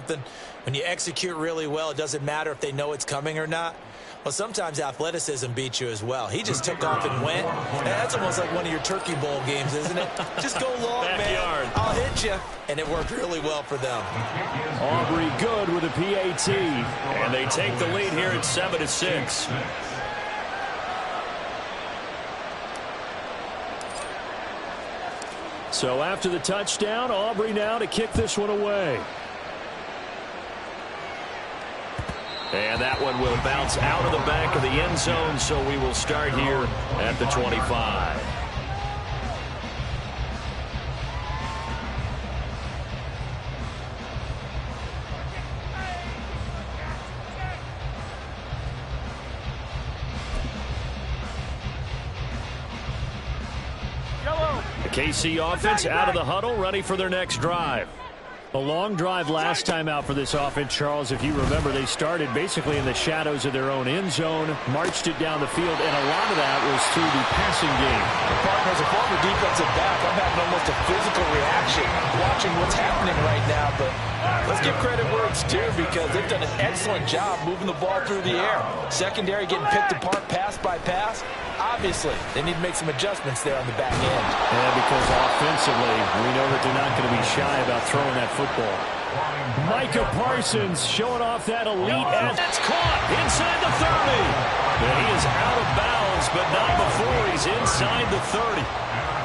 something? When you execute really well, it doesn't matter if they know it's coming or not. Well, sometimes athleticism beats you as well. He just took off and went. And that's almost like one of your Turkey Bowl games, isn't it? Just go long, man. I'll hit you. And it worked really well for them. Aubrey good with a PAT. And they take the lead here at 7-6. So after the touchdown, Aubrey now to kick this one away. And that one will bounce out of the back of the end zone, so we will start here at the 25. The KC offense out of the huddle, ready for their next drive. A long drive last time out for this offense, Charles. If you remember, they started basically in the shadows of their own end zone, marched it down the field, and a lot of that was through the passing game. Partner, as a former defensive back, I'm having almost a physical reaction watching what's happening right now. But let's give credit where it's due, because they've done an excellent job moving the ball through the air. Secondary getting picked apart pass by pass. Obviously, they need to make some adjustments there on the back end. Yeah, because offensively, we know that they're not going to be shy about throwing that football. Micah Parsons showing off that elite edge. That's caught inside the 30. And he is out of bounds, but not before he's inside the 30.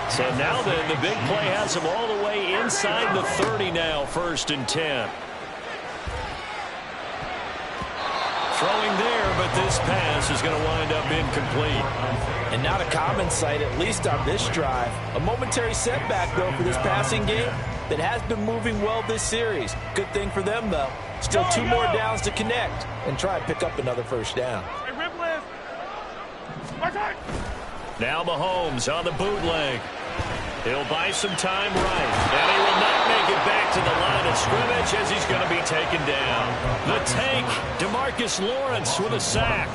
So now then, the big play has him all the way inside the 30 now, 1st and 10. Throwing there, but this pass is going to wind up incomplete. And not a common sight, at least on this drive. A momentary setback, though, for this passing game that has been moving well this series. Good thing for them, though. Still 2 more downs to connect and try and pick up another 1st down. Now Mahomes on the bootleg. He'll buy some time right. And he will not make it back to the line of scrimmage as he's going to be taken down. The tank, DeMarcus Lawrence with a sack.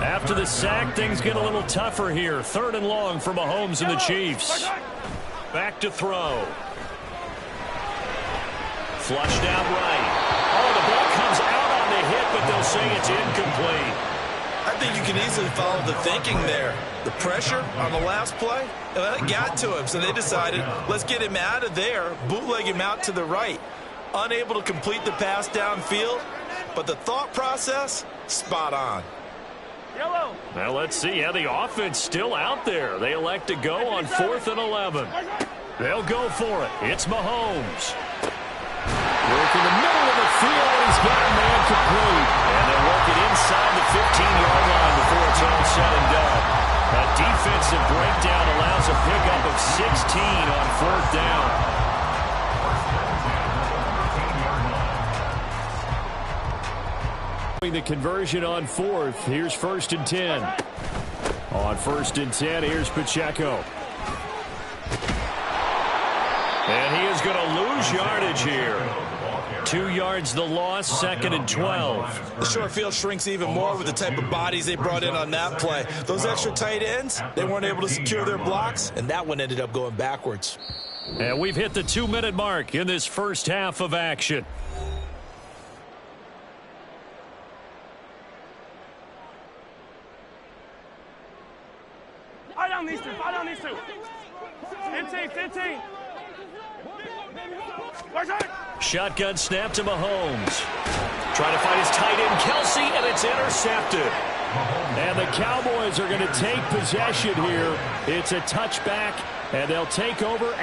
After the sack, things get a little tougher here. 3rd and long for Mahomes and the Chiefs. Back to throw. Flushed out right. Oh, the ball comes out on the hit, but they'll say it's incomplete. I think you can easily follow the thinking there. The pressure on the last play, it got to him, so they decided, let's get him out of there, bootleg him out to the right. Unable to complete the pass downfield, but the thought process, spot on. Yellow. Well, let's see how the offense still out there. They elect to go on 4th and 11. They'll go for it. It's Mahomes. Work in the middle of the field. He's got a man complete. And they'll work it inside the 15-yard line before it's all said and done. A defensive breakdown allows a pickup of 16 on 4th down. The conversion on 4th. Here's 1st and 10. On 1st and 10, here's Pacheco. And he is going to lose yardage here. 2 yards the loss, 2nd and 12. The short field shrinks even more with the type of bodies they brought in on that play. Those extra tight ends, they weren't able to secure their blocks, and that one ended up going backwards. And we've hit the 2-minute mark in this first half of action. Fire down these 2. Fire down these 2. 15. Shotgun snap to Mahomes. Trying to find his tight end, Kelsey, and it's intercepted. And the Cowboys are going to take possession here. It's a touchback, and they'll take over.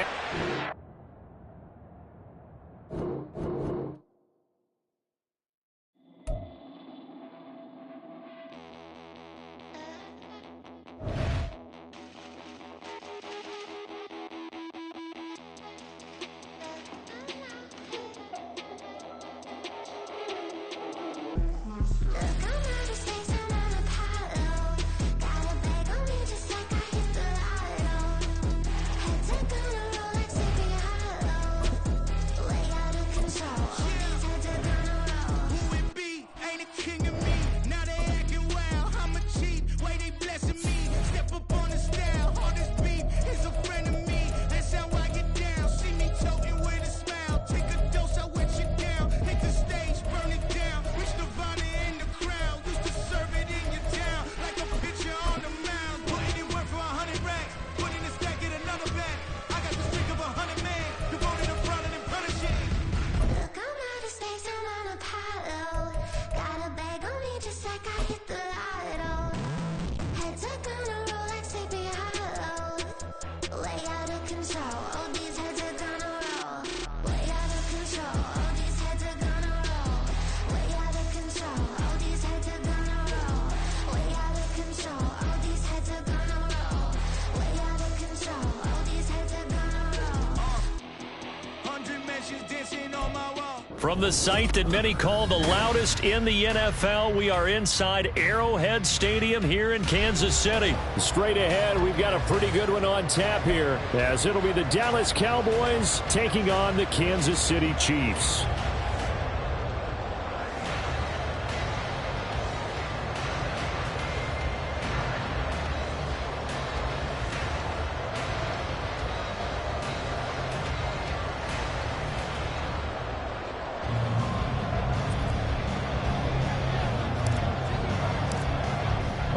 From the site that many call the loudest in the NFL, we are inside Arrowhead Stadium here in Kansas City. Straight ahead, we've got a pretty good one on tap here, as it'll be the Dallas Cowboys taking on the Kansas City Chiefs.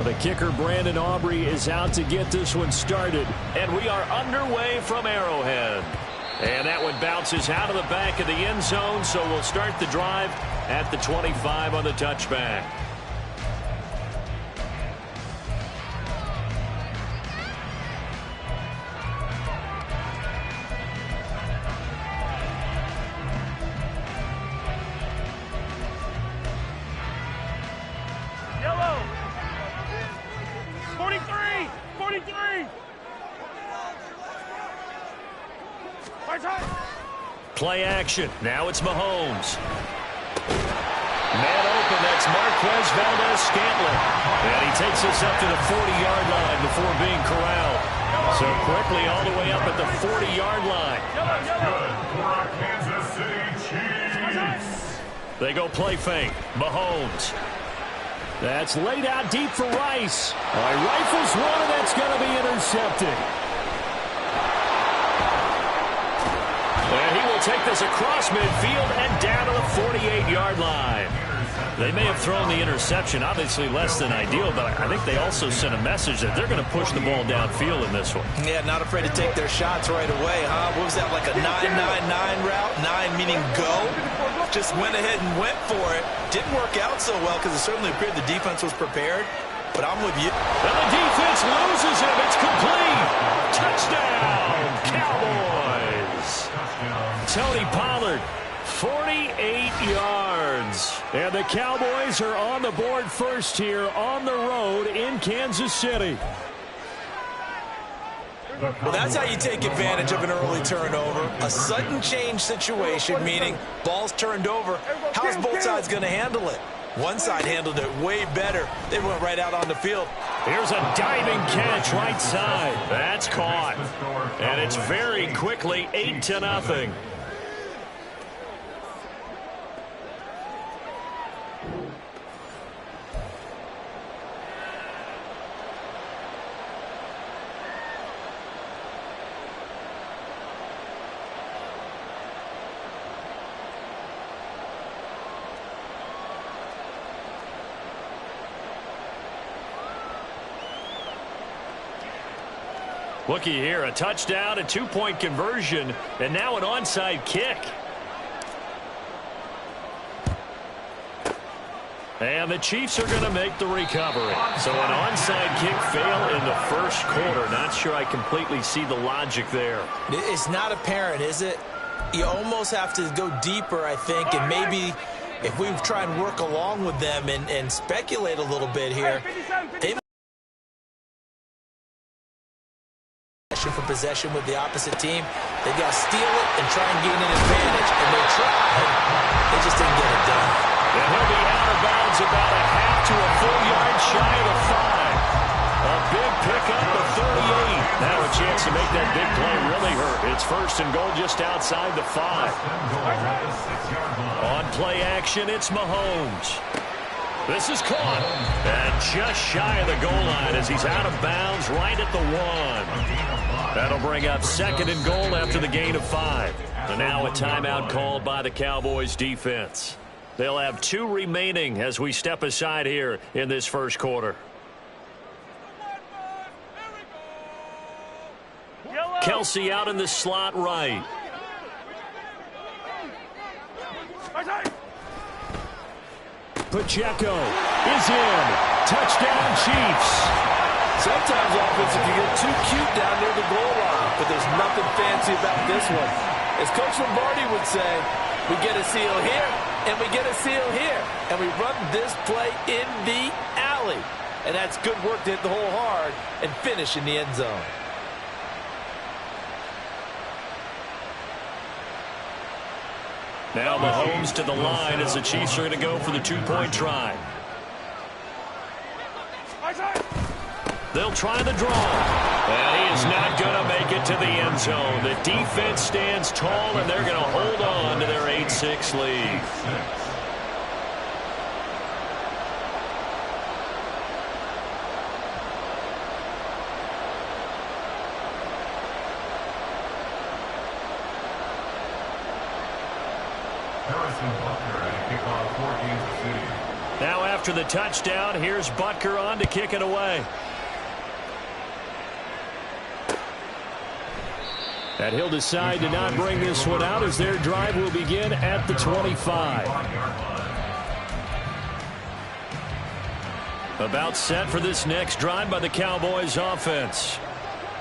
The kicker, Brandon Aubrey, is out to get this one started. And we are underway from Arrowhead. And that one bounces out of the back of the end zone, so we'll start the drive at the 25 on the touchback. Play action. Now it's Mahomes. Man open. That's Marquez Valdez-Scantling. And he takes us up to the 40-yard line before being corralled. So quickly all the way up at the 40-yard line. Kansas City Chiefs. They go play fake. Mahomes. That's laid out deep for Rice. Rifles one, and that's going to be intercepted. And he will take this across midfield and down to the 48-yard line. They may have thrown the interception, obviously less than ideal, but I think they also sent a message that they're going to push the ball downfield in this one. Yeah, not afraid to take their shots right away, huh? What was that, like a 9-9-9 route? 9 meaning go? Just went ahead and went for it. Didn't work out so well because it certainly appeared the defense was prepared, but I'm with you. And the defense loses him. It's complete. Touchdown, Cowboys. Tony Pollard, 48 yards. And the Cowboys are on the board first here on the road in Kansas City. Well, that's how you take advantage of an early turnover. A sudden change situation, meaning ball's turned over. How's both sides going to handle it? One side handled it way better. They went right out on the field. Here's a diving catch right side. That's caught. And it's very quickly 8-0. Looky here, a touchdown, a two-point conversion, and now an onside kick. And the Chiefs are going to make the recovery. So an onside kick fail in the first quarter. Not sure I completely see the logic there. It's not apparent, is it? You almost have to go deeper, I think, and maybe if we try and work along with them and speculate a little bit here, they for possession with the opposite team. They've got to steal it and try and gain an advantage, and they tried. They just didn't get it done. And he'll be out of bounds about a half to a full yard shy of the 5. A big pickup of 38. Now a chance to make that big play really hurt. It's first and goal just outside the 5. On play action, it's Mahomes. This is caught. And just shy of the goal line as he's out of bounds right at the 1. That'll bring up second and goal after the gain of 5. And now a timeout called by the Cowboys defense. They'll have 2 remaining as we step aside here in this first quarter. Kelsey out in the slot right. Pacheco is in. Touchdown, Chiefs. Sometimes offense can get too cute down near the goal line, but there's nothing fancy about this one. As Coach Lombardi would say, we get a seal here, and we get a seal here, and we run this play in the alley. And that's good work to hit the hole hard and finish in the end zone. Now Mahomes to the line as the Chiefs are going to go for the two-point try. They'll try the draw. And he is not going to make it to the end zone. The defense stands tall, and they're going to hold on to their 8-6 lead. Now after the touchdown, here's Butker on to kick it away. And he'll decide to not bring this one out as their drive will begin at the 25. About set for this next drive by the Cowboys offense.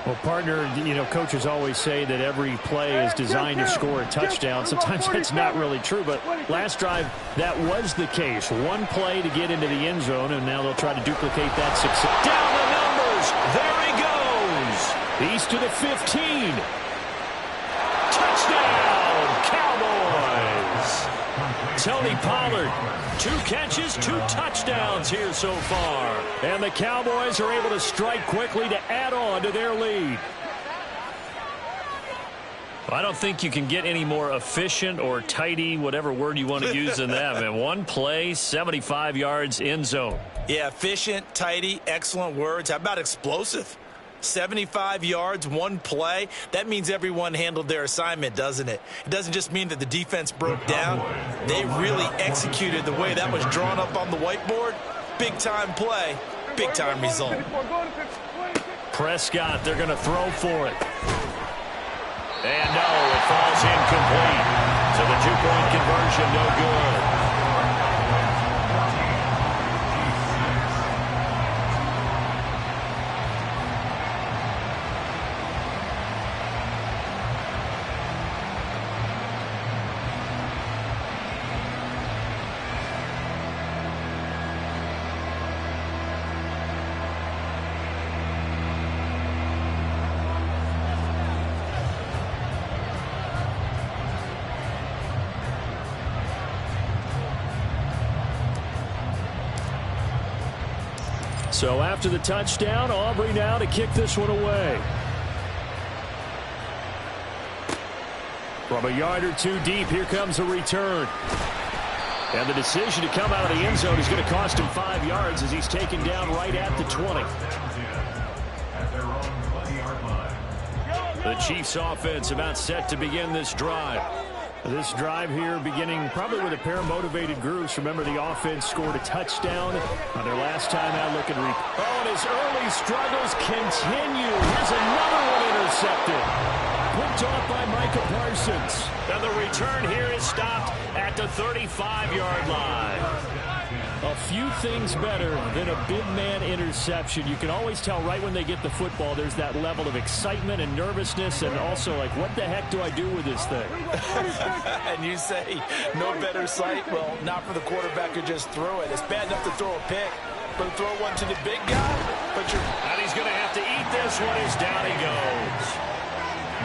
Well, partner, coaches always say that every play is designed to score a touchdown. Sometimes that's not really true, but last drive, that was the case. One play to get into the end zone, and now they'll try to duplicate that success. Down the numbers. There he goes. He's to the 15. Touchdown, Cowboys. Tony Pollard, 2 catches, 2 touchdowns here so far. And the Cowboys are able to strike quickly to add on to their lead. I don't think you can get any more efficient or tidy, whatever word you want to use in that. And one play, 75 yards end zone. Yeah, efficient, tidy, excellent words. How about explosive? 75 yards, one play. That means everyone handled their assignment, doesn't it? It doesn't just mean that the defense broke down. They really executed the way that was drawn up on the whiteboard. Big-time play, big-time result. Prescott, they're going to throw for it. And no, it falls incomplete. So the two-point conversion, no good. So after the touchdown, Aubrey now to kick this one away. From a yard or two deep, here comes a return. And the decision to come out of the end zone is going to cost him 5 yards as he's taken down right at the 20. The Chiefs offense about set to begin this drive. This drive here beginning probably with a pair of motivated groups. Remember, the offense scored a touchdown on their last time out looking. Oh, and his early struggles continue. Here's another one intercepted. Picked off by Micah Parsons. And the return here is stopped at the 35-yard line. A few things better than a big man interception. You can always tell right when they get the football, there's that level of excitement and nervousness, and also like, what the heck do I do with this thing? And you say, no better sight? Well, not for the quarterback who just threw it. It's bad enough to throw a pick, but throw one to the big guy? And he's going to have to eat this one as down he goes.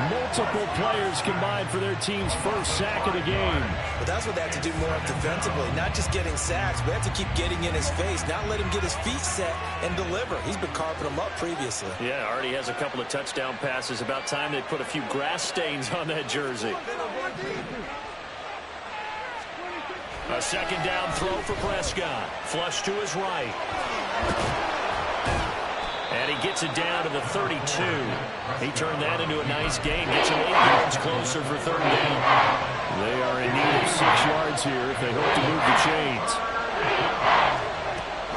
Multiple players combined for their team's first sack of the game. But that's what they have to do more defensively, not just getting sacks. We have to keep getting in his face, not let him get his feet set and deliver. He's been carving them up previously. Yeah, already has a couple of touchdown passes. About time they put a few grass stains on that jersey. A second down throw for Prescott. Flush to his right. And he gets it down to the 32. He turned that into a nice gain. Gets him 8 yards closer for third down. They are in need of 6 yards here if they hope to move the chains.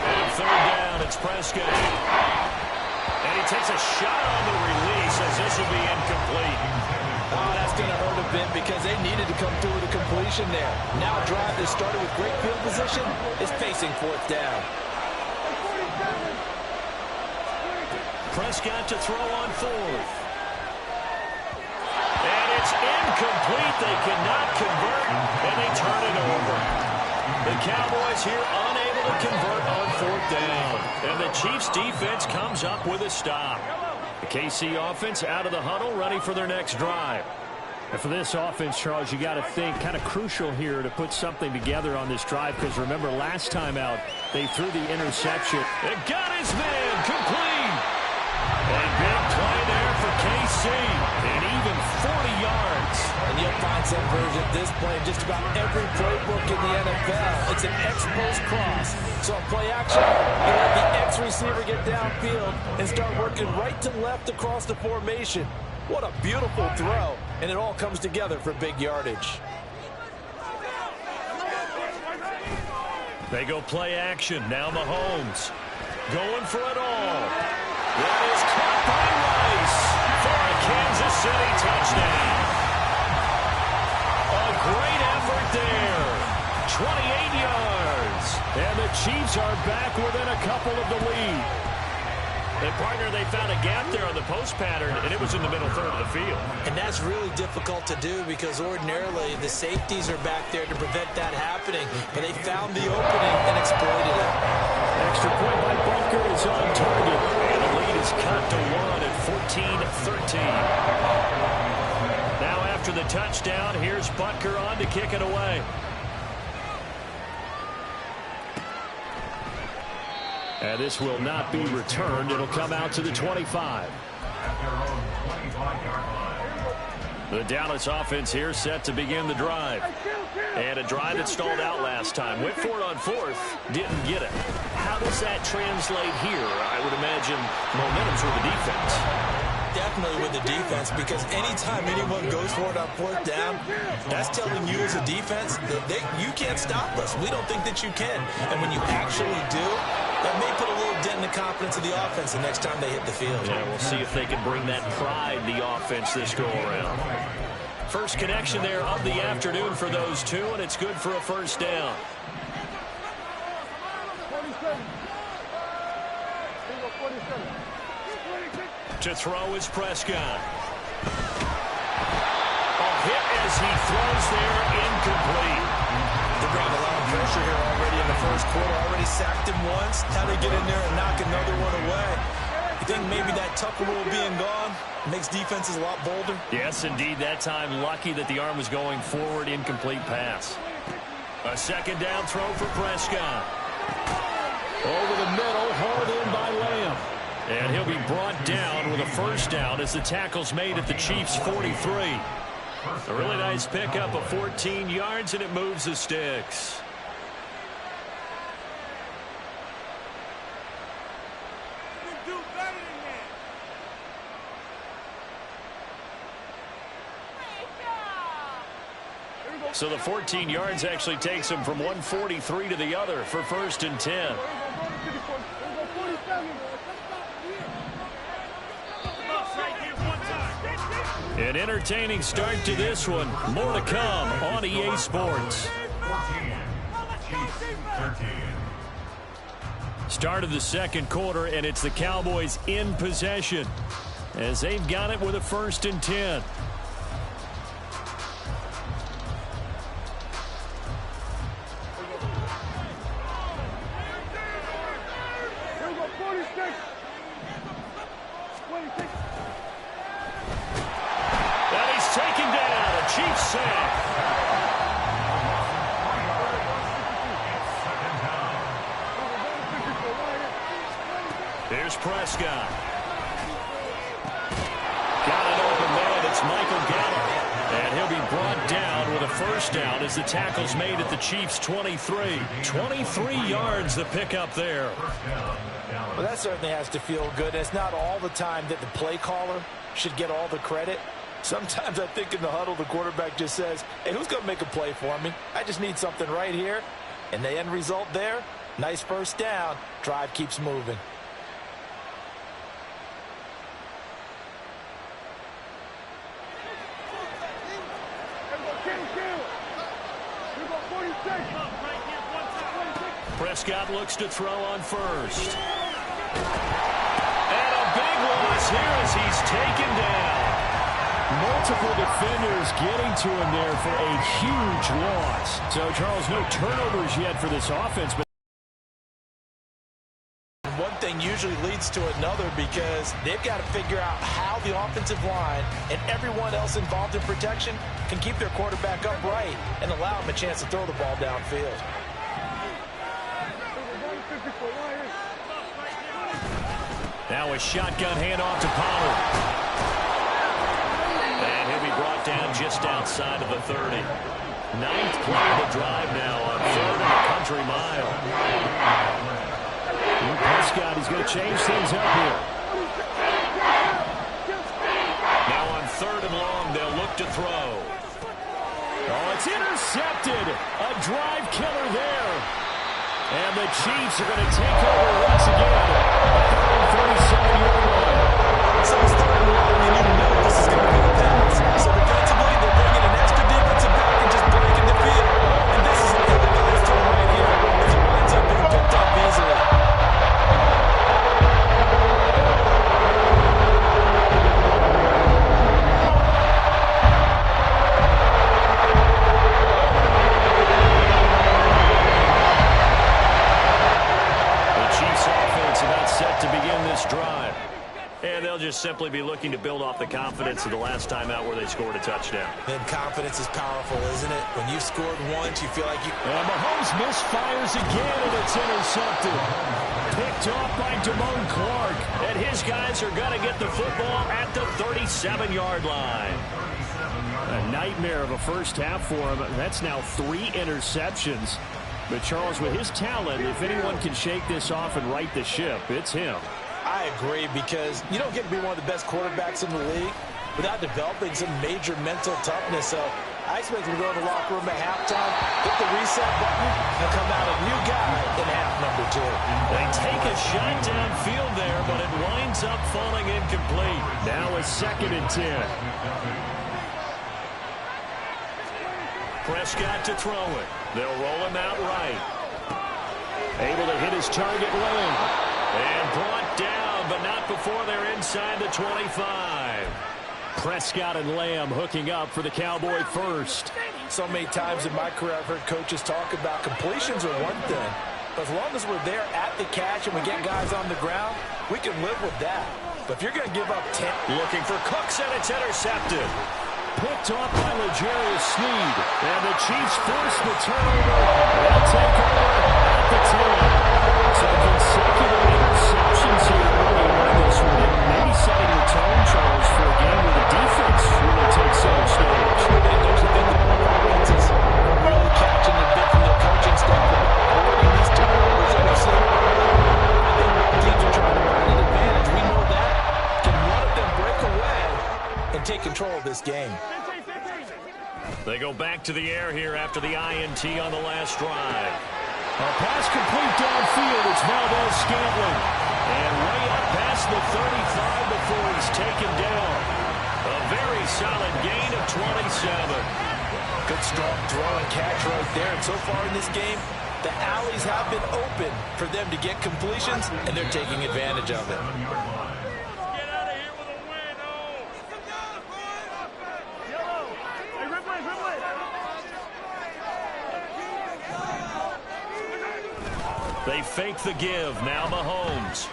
And third down, it's Prescott. And he takes a shot on the release as this will be incomplete. Oh, that's going to hurt a bit because they needed to come through with a completion there. Now a drive that started with great field position is facing fourth down. Prescott to throw on fourth. And it's incomplete. They cannot convert, and they turn it over. The Cowboys here unable to convert on fourth down. And the Chiefs defense comes up with a stop. The KC offense out of the huddle, ready for their next drive. And for this offense, Charles, you got to think kind of crucial here to put something together on this drive, because remember last time out they threw the interception. It got his man complete. A big play there for KC, and even 40 yards. And you'll find some version of this play in just about every playbook in the NFL. It's an X-post cross. So on play action, you let the X receiver get downfield and start working right to left across the formation. What a beautiful throw, and it all comes together for big yardage. They go play action. Now Mahomes going for it all. That is caught by Rice for a Kansas City touchdown. A great effort there. 28 yards. And the Chiefs are back within a couple of the lead. And, partner, they found a gap there on the post pattern, and it was in the middle third of the field. And that's really difficult to do because ordinarily the safeties are back there to prevent that happening. But they found the opening and exploited it. Extra point by Bunker is on target. And the lead is cut to 1 at 14-13. Now after the touchdown, here's Butker on to kick it away. And this will not be returned. It'll come out to the 25. The Dallas offense here set to begin the drive. And a drive that stalled out last time. Went for it on fourth. Didn't get it. How does that translate here? I would imagine momentum's with the defense. Definitely with the defense, because anytime anyone goes for it on fourth down, that's telling you as a defense that you can't stop us. We don't think that you can. And when you actually do, that may put a little dent in the confidence of the offense the next time they hit the field. Yeah, we'll see if they can bring that pride in the offense this go-around. First connection there of the afternoon for those two, and it's good for a first down. To throw is Prescott. A hit as he throws there, incomplete. They're bringing a lot of pressure here already in the first quarter. Already sacked him once. How they get in there and knock another one away. You think maybe that Tucker rule being gone makes defenses a lot bolder? Yes, indeed. That time, lucky that the arm was going forward. Incomplete pass. A second down throw for Prescott. Over the middle, hauled in by Lamb. And he'll be brought down with a first down as the tackle's made at the Chiefs' 43. A really nice pickup of 14 yards, and it moves the sticks. So the 14 yards actually takes him from 143 to the other for 1st and 10. An entertaining start to this one. More to come on EA Sports. Start of the second quarter, and it's the Cowboys in possession as they've got it with a 1st and 10. Chiefs sack. Here's Prescott. Got an open man. It's Michael Gallup. And he'll be brought down with a first down as the tackle's made at the Chiefs' 23. 23 yards the pickup there. Well, that certainly has to feel good. It's not all the time that the play caller should get all the credit. Sometimes I think in the huddle, the quarterback just says, hey, who's going to make a play for me? I just need something right here. And the end result there, nice first down. Drive keeps moving. Prescott looks to throw on first. And a big loss here as he's taken down. Multiple defenders getting to him there for a huge loss. So, Charles, no turnovers yet for this offense. But one thing you usually leads to another because they've got to figure out how the offensive line and everyone else involved in protection can keep their quarterback upright and allow him a chance to throw the ball downfield. Now a shotgun handoff to Pollard. And he'll be brought down just outside of the 30. Ninth play of the drive now on 3rd and a country mile. Prescott, he's going to change things up here. Now on 3rd and long, they'll look to throw. Oh, it's intercepted. A drive killer there. And the Chiefs are going to take over once again. A 37-yard line. So it's 3rd and long, and you know this is going to be the pass. So defensively, they're bringing an extra defensive back and just breaking the field. And this is an ill-advised throw right here as it winds up being picked up easily. To begin this drive. And they'll just simply be looking to build off the confidence of the last time out where they scored a touchdown. And confidence is powerful, isn't it? When you've scored once, you feel like you... And Mahomes misfires again, and it's intercepted. Picked off by Damone Clark. And his guys are going to get the football at the 37-yard line. A nightmare of a first half for him. That's now 3 interceptions. But, Charles, with his talent, if anyone can shake this off and right the ship, it's him. I agree, because you don't get to be one of the best quarterbacks in the league without developing some major mental toughness. So I expect him to go to the locker room at halftime, hit the reset button, and come out a new guy in half number 2. They take a shot downfield there, but it winds up falling incomplete. Now a 2nd and 10. Prescott to throw it. They'll roll him out right. Able to hit his target lane. And brought down, but not before they're inside the 25. Prescott and Lamb hooking up for the Cowboy first. So many times in my career I've heard coaches talk about completions are one thing. But as long as we're there at the catch and we get guys on the ground, we can live with that. But if you're going to give up 10... Looking for Cooks, and it's intercepted. Picked off by L'Jarius Sneed. And the Chiefs force the turnover. They'll take over at the 10. So consecutive interceptions here early on in this one. And maybe setting the tone, Charles, for a game where the defense really takes center stage. And don't you think the offenses are really catching the bit from their coaching staff about avoiding these turnovers that we've seen? I think both teams are trying to find an advantage. We know that. Can one of them break away and take control of this game? They go back to the air here after the INT on the last drive. A pass complete downfield. It's Valdez-Scantling. And way up past the 35 before he's taken down. A very solid gain of 27. Good strong throw and catch right there. And so far in this game, the alleys have been open for them to get completions, and they're taking advantage of it. They fake the give. Now Mahomes.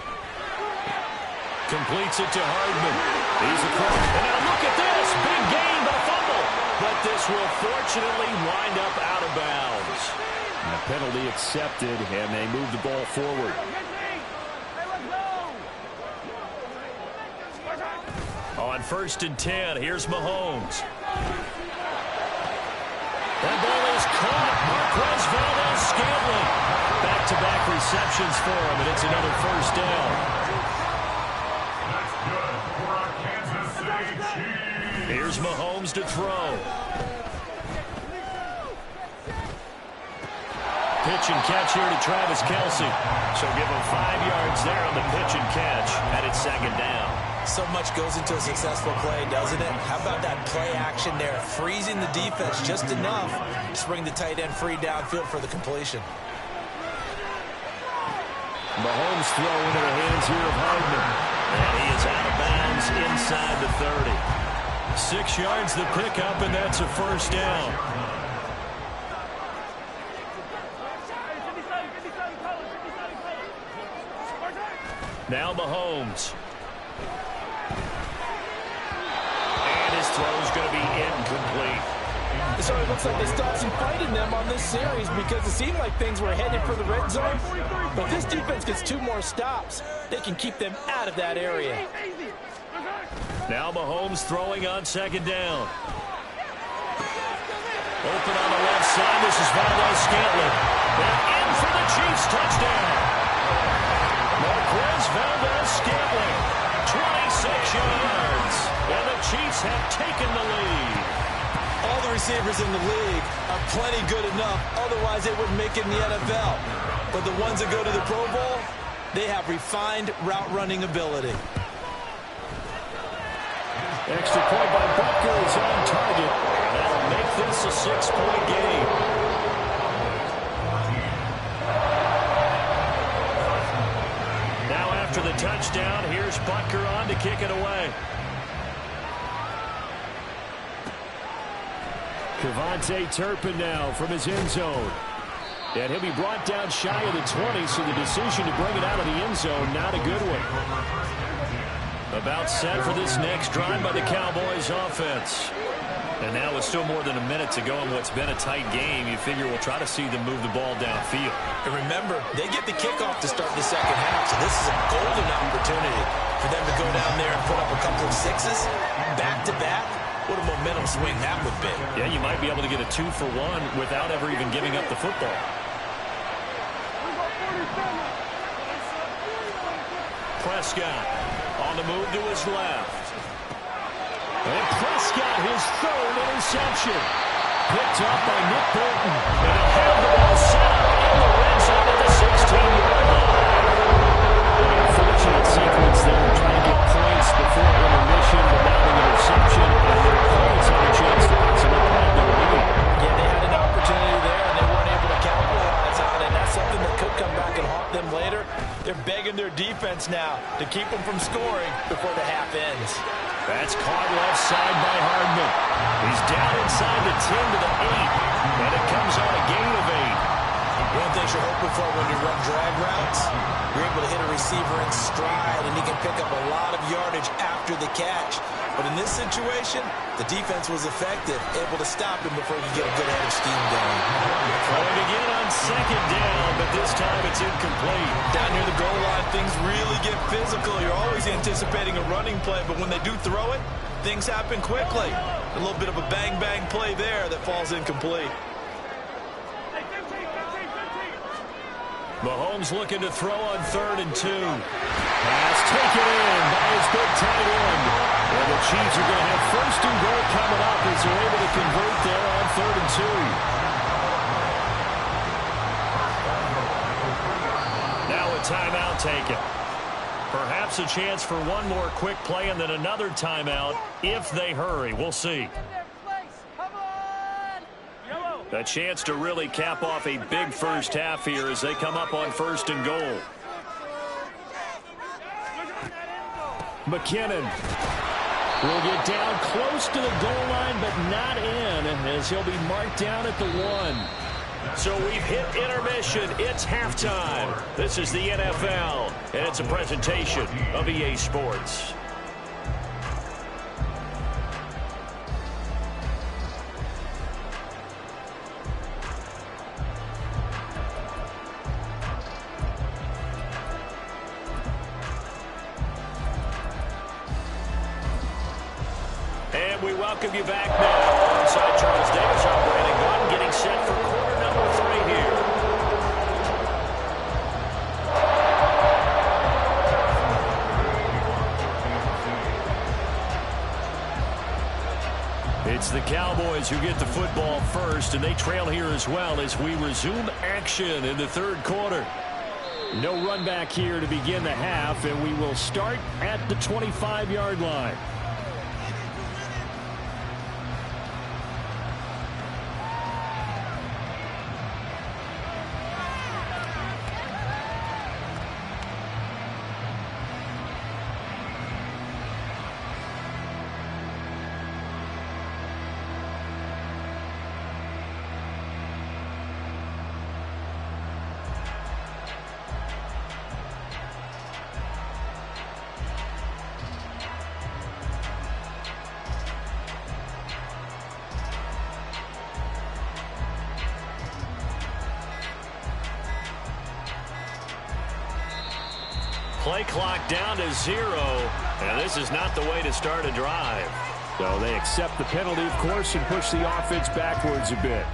Completes it to Hardman. He's across. And now look at this. Big gain, the fumble. But this will fortunately wind up out of bounds. And the penalty accepted, and they move the ball forward. On 1st and 10, here's Mahomes. That ball is caught. Marquez Valdez-Scantling. Back-to-back receptions for him, and it's another first down. Here's Mahomes to throw. Pitch and catch here to Travis Kelce. So give him 5 yards there on the pitch and catch, and it's 2nd down. So much goes into a successful play, doesn't it? How about that play action there? Freezing the defense just enough to bring the tight end free downfield for the completion. Mahomes throw into the hands here of Hardman. And he is out of bounds inside the 30. 6 yards the pickup, and that's a first down. Now Mahomes. And his throw's going to be incomplete. So it looks like they stopped some fight in them on this series because it seemed like things were headed for the red zone. But this defense gets 2 more stops. They can keep them out of that area. Now Mahomes throwing on 2nd down. Open on the left side. This is Valdez-Scantling. And in for the Chiefs touchdown. Marquez Valdez-Scantling. 26 yards. And the Chiefs have taken the lead. All the receivers in the league are plenty good enough. Otherwise, they wouldn't make it in the NFL. But the ones that go to the Pro Bowl, they have refined route running ability. Extra point by Butker is on target. That'll make this a 6-point game. Now after the touchdown, here's Butker on to kick it away. Kevontae Turpin now from his end zone. And he'll be brought down shy of the 20, so the decision to bring it out of the end zone, not a good one. About set for this next drive by the Cowboys offense. And now with still more than a minute to go in what's been a tight game, you figure we'll try to see them move the ball downfield. And remember, they get the kickoff to start the second half, so this is a golden opportunity for them to go down there and put up a couple of sixes back-to-back. What a momentum swing that would be. Yeah, you might be able to get a 2-for-1 without ever even giving up the football. Prescott on the move to his left. And Prescott, his 3rd interception. Picked up by Nick Bolton. And he'll have the ball set up in the red zone at the 16-yard line. An unfortunate sequence there, trying to get points before intermission, but now the interception, and their opponents have a chance to possibly plant their lead. Yeah, they had an opportunity there, and they weren't able to capitalize on it. That's something that could come back and haunt them later. They're begging their defense now to keep them from scoring before the half ends. That's caught left side by Hardman. He's down inside the 10 to the 8, and it comes on a gain of 8. One thing you're hoping for when you run drag routes, you're able to hit a receiver in stride, and he can pick up a lot of yardage after the catch. But in this situation, the defense was effective, able to stop him before he could get a good head of steam going. Throwing again on 2nd down, but this time it's incomplete. Down near the goal line, things really get physical. You're always anticipating a running play, but when they do throw it, things happen quickly. A little bit of a bang-bang play there that falls incomplete. Mahomes looking to throw on 3rd and 2. Pass taken in by his big tight end. And the Chiefs are going to have 1st and goal coming up as they're able to convert there on 3rd and 2. Now a timeout taken. Perhaps a chance for one more quick play and then another timeout if they hurry. We'll see. A chance to really cap off a big first half here as they come up on 1st and goal. McKinnon will get down close to the goal line, but not in, as he'll be marked down at the 1. So we've hit intermission. It's halftime. This is the NFL, and it's a presentation of EA Sports. And we welcome you back now. Alongside Charles Davis, I'm Brandon Gordon, getting set for quarter number 3 here. It's the Cowboys who get the football first, and they trail here as well as we resume action in the 3rd quarter. No run back here to begin the half, and we will start at the 25-yard line. Play clock down to 0, and this is not the way to start a drive. So they accept the penalty, of course, and push the offense backwards a bit.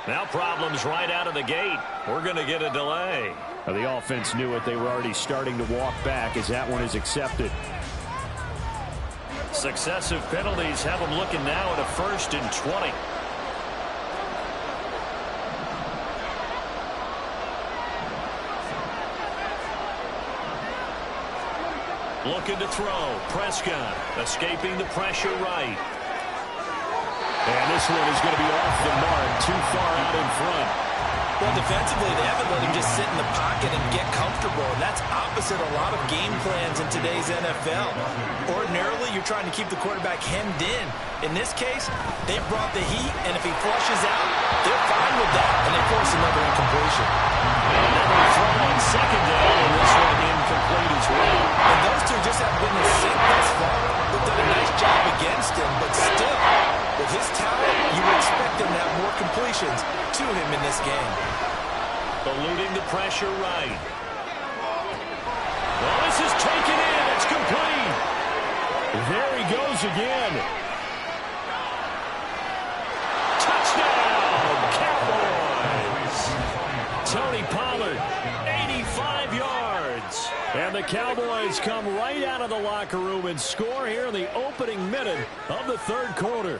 Now problems right out of the gate. We're going to get a delay. Now the offense knew it. They were already starting to walk back as that one is accepted. Successive penalties have them looking now at a 1st and 20. Looking to throw. Prescott escaping the pressure right. And this one is going to be off the mark, too far out in front. Well, defensively, they haven't let him just sit in the pocket and get comfortable. And that's opposite a lot of game plans in today's NFL. Ordinarily, you're trying to keep the quarterback hemmed in. In this case, they brought the heat, and if he flushes out, they're fine with that, and they force another incompletion. And then they throw on 2nd down, and this one incomplete as well. And those two just haven't been in sync thus far. They've done a nice job against him, but still, with his talent, you would expect him to have more completions to him in this game. Eluding the pressure right. Well, this is taken in. It's complete. There he goes again. Touchdown, Cowboys. Tony Pollard, 85 yards. And the Cowboys come right out of the locker room and score here in the opening minute of the 3rd quarter.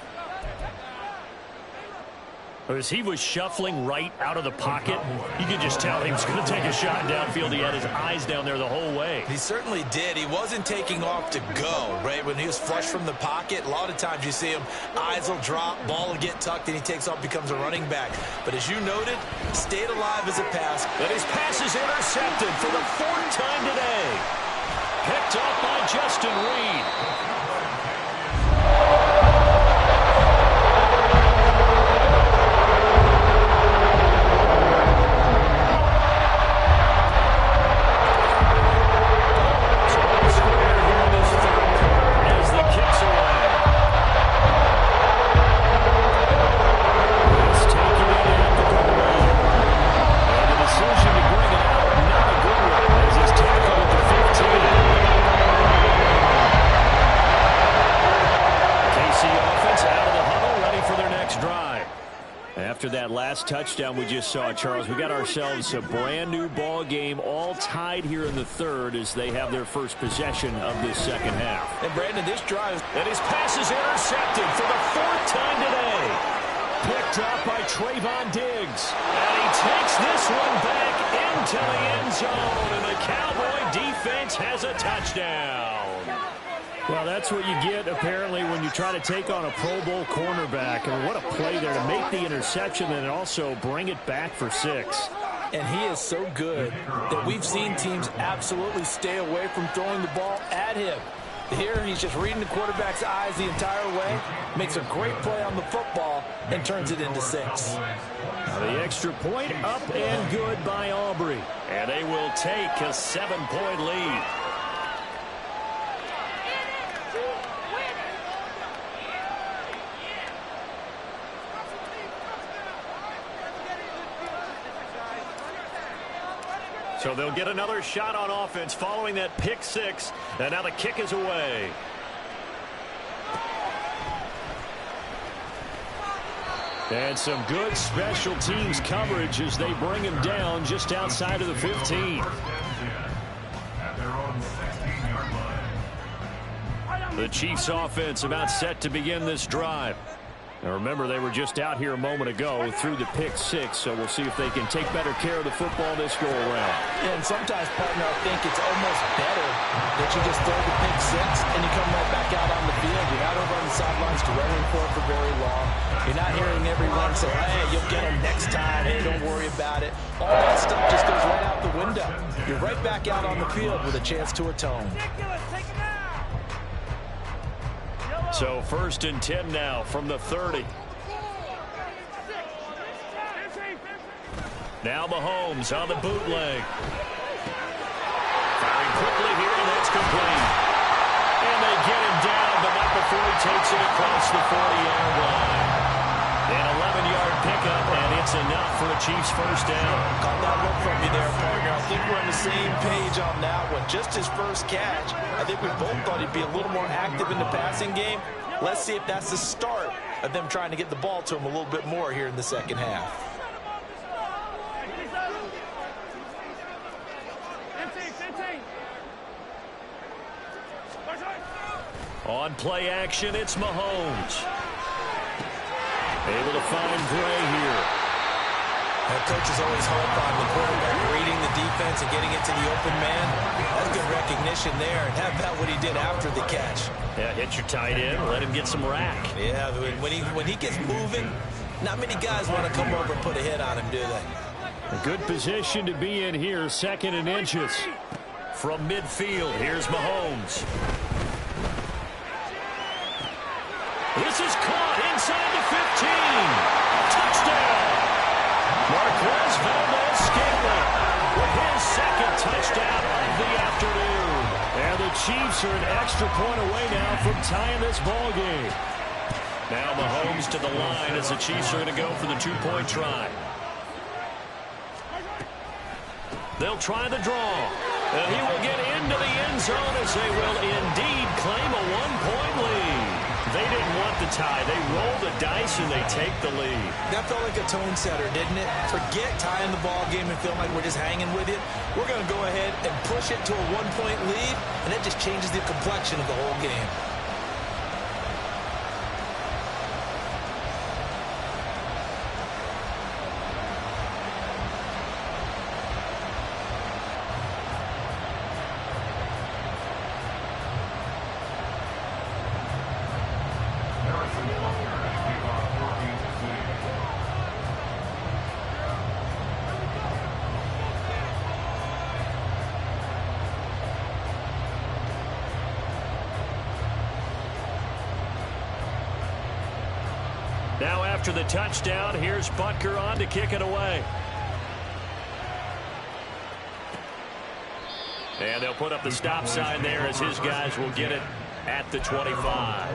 As he was shuffling right out of the pocket, you could just tell he was going to take a shot downfield. He had his eyes down there the whole way. He certainly did. He wasn't taking off to go, right? When he was flush from the pocket, a lot of times you see him, eyes will drop, ball will get tucked, and he takes off, becomes a running back. But as you noted, stayed alive as a pass. And his pass is intercepted for the 4th time today. Picked off by Justin Reed. After that last touchdown we just saw, Charles, we got ourselves a brand new ball game, all tied here in the 3rd as they have their first possession of this 2nd half. And Brandon, this drive, and his pass is intercepted for the 4th time today. Picked up by Trayvon Diggs. And he takes this one back into the end zone, and the Cowboy defense has a touchdown. Well, that's what you get, apparently, when you try to take on a Pro Bowl cornerback. And what a play there to make the interception and also bring it back for 6. And he is so good that we've seen teams absolutely stay away from throwing the ball at him. Here, he's just reading the quarterback's eyes the entire way, makes a great play on the football, and turns it into 6. Now the extra point up and good by Aubrey. And they will take a 7-point lead. So they'll get another shot on offense following that pick 6. And now the kick is away. And some good special teams coverage as they bring him down just outside of the 15. The Chiefs offense about set to begin this drive. Now remember, they were just out here a moment ago through the pick six, so we'll see if they can take better care of the football this go-around. Yeah, and sometimes, partner, I think it's almost better that you just throw the pick six and you come right back out on the field. You're not over on the sidelines running for it for very long. You're not hearing everyone say, hey, you'll get them next time. Hey, don't worry about it. All that stuff just goes right out the window. You're right back out on the field with a chance to atone. So 1st and 10 now from the 30. Now Mahomes on the bootleg. Firing quickly here, and that's complete. And they get him down, but not before he takes it across the 40-yard line. An 11-yard pickup, and it's enough for a Chiefs first down. Caught that look from you there, partner. I think we're on the same page on that one. Just his first catch. I think we both thought he'd be a little more active in the passing game. Let's see if that's the start of them trying to get the ball to him a little bit more here in the second half. On play action, it's Mahomes. Able to find Gray here. That coach is always hope on the quarterback reading the defense and getting it to the open man. That's good recognition there. And how about what he did after the catch? Yeah, hit your tight end, let him get some rack. Yeah, when he gets moving, not many guys want to come over and put a hit on him, do they? A good position to be in here, 2nd and inches. From midfield, here's Mahomes. This is caught inside the 15. Touchdown! Marquez Valdez-Scantling with his 2nd touchdown of the afternoon. And the Chiefs are an extra point away now from tying this ball game. Now Mahomes to the line as the Chiefs are going to go for the 2-point try. They'll try the draw. And he will get into the end zone as they will indeed claim a 1-point lead. They didn't want the tie. They rolled the dice and they take the lead. That felt like a tone setter, didn't it? Forget tying the ball game and feeling like we're just hanging with it. We're going to go ahead and push it to a 1-point lead, and that just changes the complexion of the whole game. Now after the touchdown, here's Butker on to kick it away. And they'll put up the stop sign there as his guys will get it at the 25.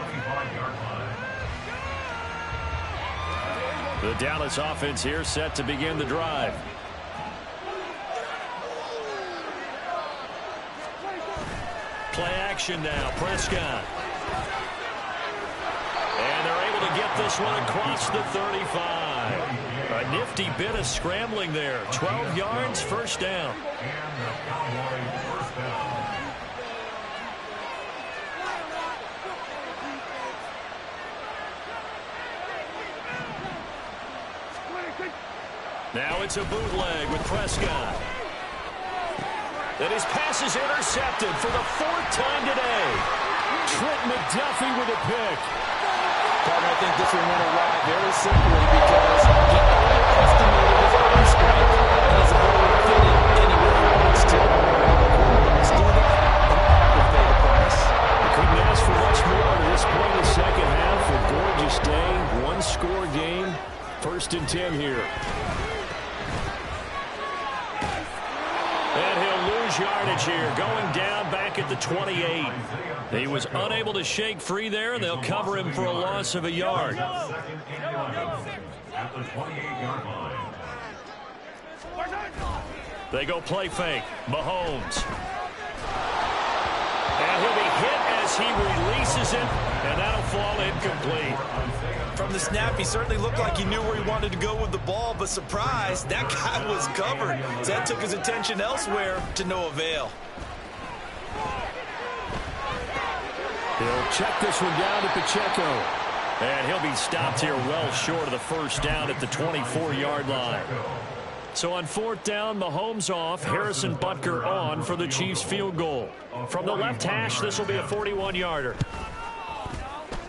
The Dallas offense here set to begin the drive. Play action now, Prescott. And they're able to get this one across the 35. A nifty bit of scrambling there. 12 yards, first down. Now it's a bootleg with Prescott. And his pass is intercepted for the 4th time today. Trent McDuffie with a pick. Partner, I think this one went awry very simply because he underestimated his own strength and his ability to fit in anywhere he wants to. Quarterbacks do that, and will pay the price. You couldn't ask for much more to this point in the second half. A gorgeous day, 1-score game. 1st and 10 here. And he'll lose yardage here, going down back at the 28. He was unable to shake free there, and they'll cover him for a loss of a yard. They go play fake. Mahomes. And he'll be hit as he releases it, and that'll fall incomplete. From the snap, he certainly looked like he knew where he wanted to go with the ball, but surprise, that guy was covered. So that took his attention elsewhere to no avail. He'll check this one down to Pacheco. And he'll be stopped here well short of the first down at the 24-yard line. So on fourth down, Mahomes off, Harrison Butker on for the Chiefs field goal. From the left hash, this will be a 41-yarder.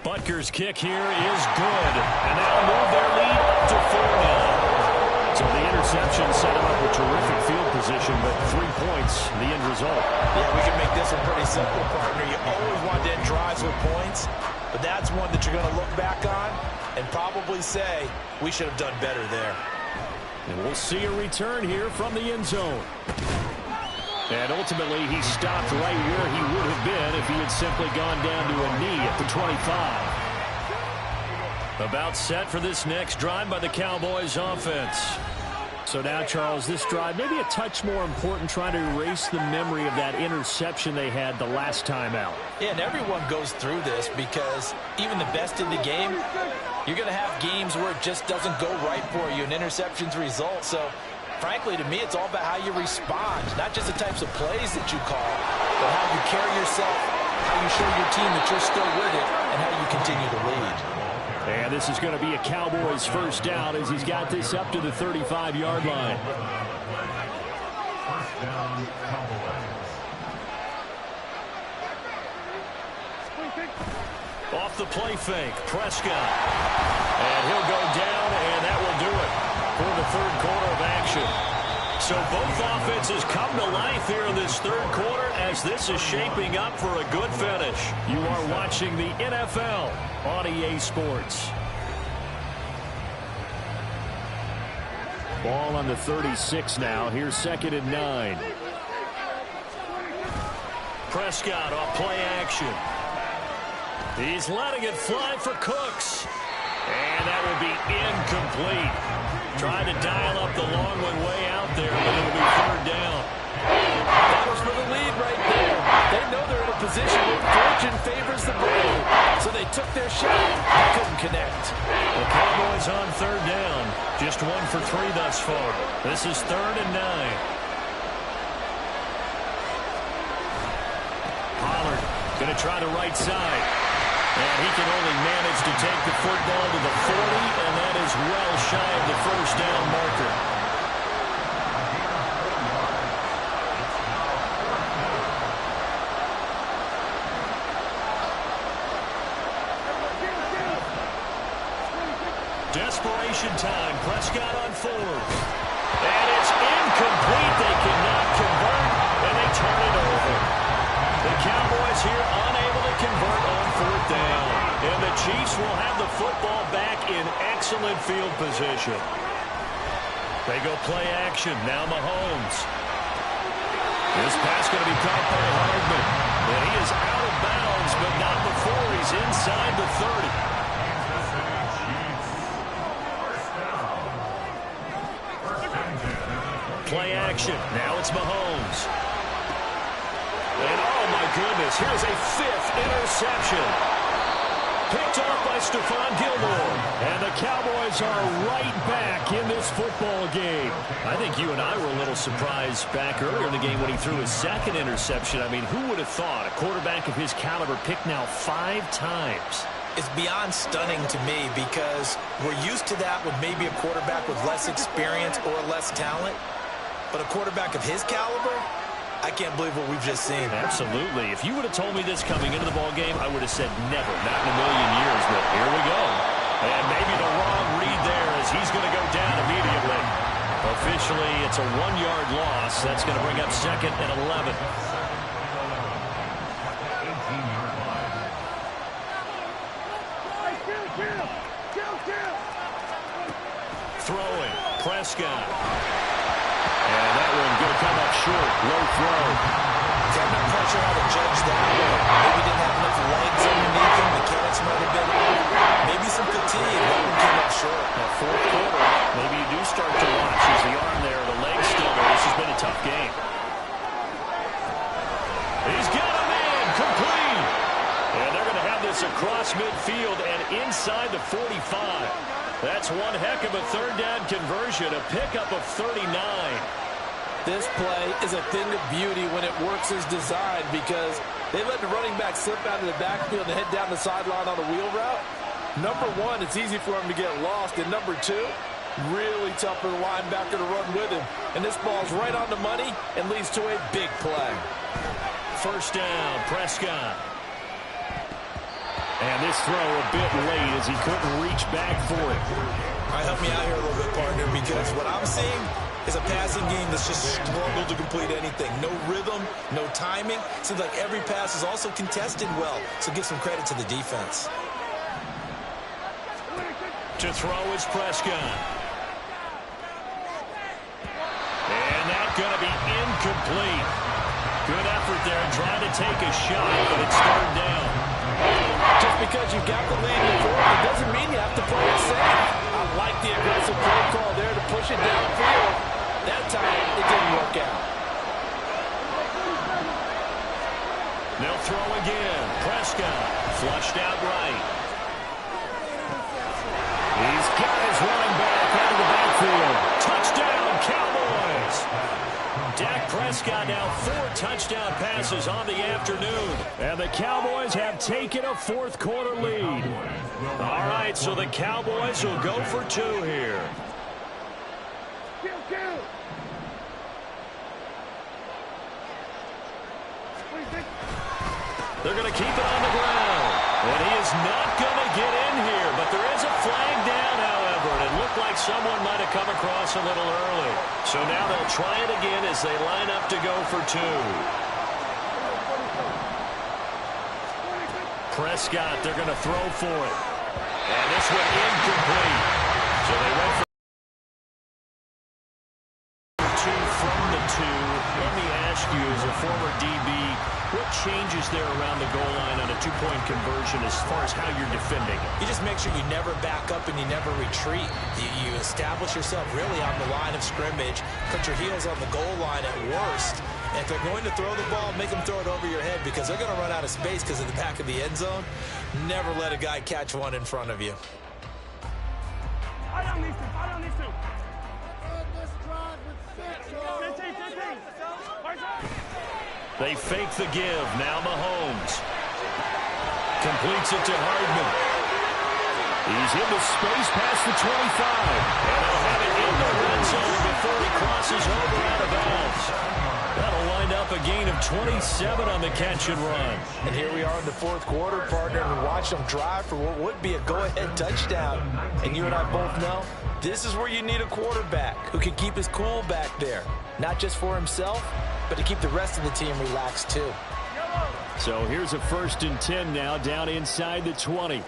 Butker's kick here is good, and that'll move their lead up to 4 now. So the interception set him up with terrific field position, but 3 points, the end result. Yeah, we can make this one pretty simple, partner. You always want to end drives with points, but that's one that you're going to look back on and probably say, we should have done better there. And we'll see a return here from the end zone. And ultimately, he stopped right where he would have been if he had simply gone down to a knee at the 25. About set for this next drive by the Cowboys offense. So now, Charles, this drive maybe a touch more important, trying to erase the memory of that interception they had the last time out. Yeah, and everyone goes through this because even the best in the game, you're going to have games where it just doesn't go right for you, and interceptions result. So, frankly, to me, it's all about how you respond, not just the types of plays that you call, but how you carry yourself, how you show your team that you're still with it, and how you continue to lead. And this is going to be a Cowboys first down as he's got this up to the 35-yard line. Off the play fake, Prescott. And he'll go down, and that will do it for the third quarter of action. So both offenses come to life here in this third quarter as this is shaping up for a good finish. You are watching the NFL on EA Sports. Ball on the 36 now. Here's 2nd and 9. Prescott off play action. He's letting it fly for Cooks. And that will be incomplete. Trying to dial up the long one way out there, but it'll be third down. That was for the lead right there. They know they're in a position where fortune favors the brave. So they took their shot. They couldn't connect. The Cowboys on third down. Just 1 for 3 thus far. This is 3rd and 9. Pollard going to try the right side. And he can only manage to take the football to the 40, and that is well shy of the first down marker. Desperation time. Prescott on 4th. And it's incomplete. They cannot convert, and they turn it over. The Cowboys here unable to convert on 4th down. And the Chiefs will have the football back in excellent field position. They go play action. Now Mahomes. This pass going to be caught by Hardman. And he is out of bounds, but not before he's inside the 30. Play action. Now it's Mahomes. And oh my goodness, here's a 5th interception. Picked off by Stephon Gilmore. And the Cowboys are right back in this football game. I think you and I were a little surprised back earlier in the game when he threw his 2nd interception. I mean, who would have thought a quarterback of his caliber picked now 5 times? It's beyond stunning to me because we're used to that with maybe a quarterback with less experience or less talent. But a quarterback of his caliber, I can't believe what we've just seen. Absolutely. If you would have told me this coming into the ball game, I would have said never, not in a million years. But here we go. And maybe the wrong read there as he's going to go down immediately. Officially, it's a 1-yard loss. That's going to bring up 2nd and 11. Throwing. Prescott. And that one going to come up short. Low throw. I'm not quite sure how to judge that one. Maybe didn't have enough legs underneath him. Mechanics might have been out. Maybe some fatigue. That one came up short. Now, 4th quarter, maybe you do start to watch. Is the arm there, the leg's still there. This has been a tough game. He's got a man. Complete. And they're going to have this across midfield and inside the 45. That's one heck of a 3rd down conversion, a pickup of 39. This play is a thing of beauty when it works as designed because they let the running back slip out of the backfield and head down the sideline on a wheel route. Number one, it's easy for him to get lost. And number two, really tough for the linebacker to run with him. And this ball's right on the money and leads to a big play. First down, Prescott. And this throw a bit late as he couldn't reach back for it. All right, help me out here a little bit, partner, because what I'm seeing is a passing game that's just struggled to complete anything. No rhythm, no timing. Seems like every pass is also contested well, so give some credit to the defense. To throw is Prescott. And that's going to be incomplete. Good effort there, trying to take a shot, but it's third down. Just because you've got the lead in the fourth, it doesn't mean you have to play it safe. I like the aggressive play call there to push it downfield. That time, it didn't work out. They'll throw again. Prescott flushed out right. He's got his running back out of the backfield. Touchdown, Cowboys! Dak Prescott now 4 touchdown passes on the afternoon. And the Cowboys have taken a fourth quarter lead. All right, so the Cowboys will go for 2 here. They're going to keep it on the ground. And he is not going to get in here, but there is a flag down, however. And it looked like someone might have come across a little early. So now they'll try it again as they line up to go for 2. Prescott, they're going to throw for it. And this one incomplete. So they went for 2 from the 2. Let me ask you, as a former DB, what changes there around the goal line on a 2-point conversion as far as how you're defending? You just make sure you never back up and you never retreat. You establish yourself really on the line of scrimmage, put your heels on the goal line at worst. And if they're going to throw the ball, make them throw it over your head because they're going to run out of space because of the back of the end zone. Never let a guy catch one in front of you. I don't need to. They fake the give. Now Mahomes completes it to Hardman. He's into space past the 25. And they'll have it in the red zone before he crosses over out of bounds. That'll wind up a gain of 27 on the catch and run. And here we are in the fourth quarter, partner, and watch them drive for what would be a go-ahead touchdown. And you and I both know this is where you need a quarterback who can keep his cool back there. Not just for himself, but to keep the rest of the team relaxed too. So here's a 1st and 10 now, down inside the 20.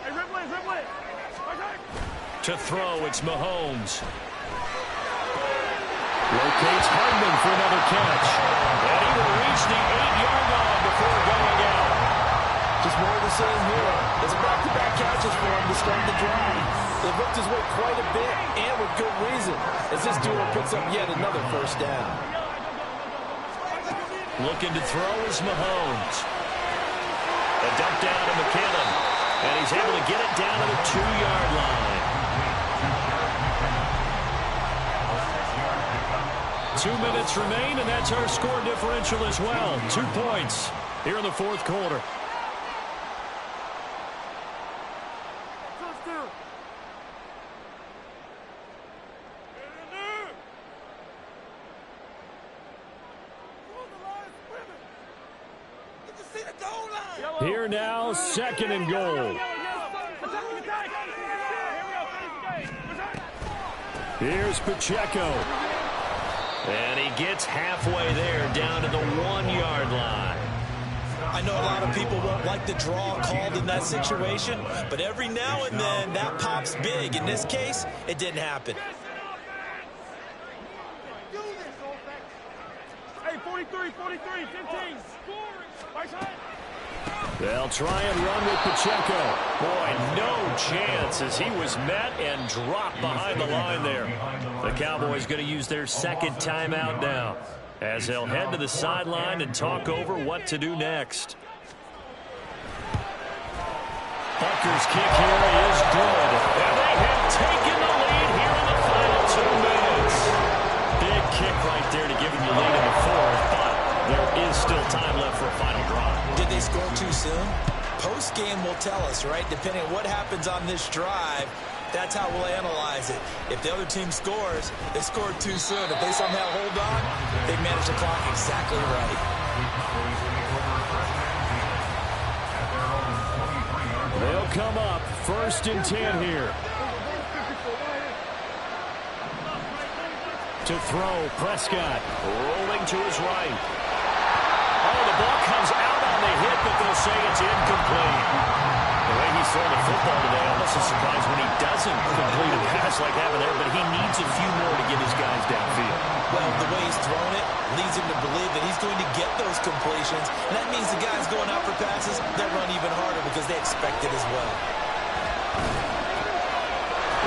To throw, it's Mahomes. Locates Hardman for another catch. And he will reach the 8-yard line before going out. Just more of the same here. There's back-to-back catches for him to start the drive. They've looked his way quite a bit, and with good reason, as this duo picks up yet another first down. Looking to throw is Mahomes. A dump down to McKinnon. And he's able to get it down to the 2-yard line. 2 minutes remain, and that's our score differential as well. 2 points here in the fourth quarter. Here now, 2nd and goal. Here's Pacheco. And he gets halfway there, down to the 1-yard line. I know a lot of people won't like the draw called in that situation, but every now and then that pops big. In this case, it didn't happen. Hey, 43, 15. They'll try and run with Pacheco. Boy, no chance as he was met and dropped behind the line there. The Cowboys going to use their 2nd timeout now as they'll head to the sideline and talk over what to do next. Butker's kick here is good. And they have taken the lead here in the final 2 minutes. Big kick right there to give them the lead in the fourth, but there is still time left for a final drive. Did they score too soon? Post-game will tell us approach, right? Depending on what happens on this drive, that's how we'll analyze it. If the other team scores, they scored too soon. If they somehow hold on, they manage the clock exactly right. They'll come up 1st and 10 here. To throw, Prescott. Rolling to his right. Oh, the ball comes out on the hit, but they'll say it's incomplete. The way he's throwing the football today, almost a surprise when he doesn't complete a pass like that there, but he needs a few more to get his guys downfield. Well, the way he's thrown it leads him to believe that he's going to get those completions, and that means the guys going out for passes, they'll run even harder because they expect it as well.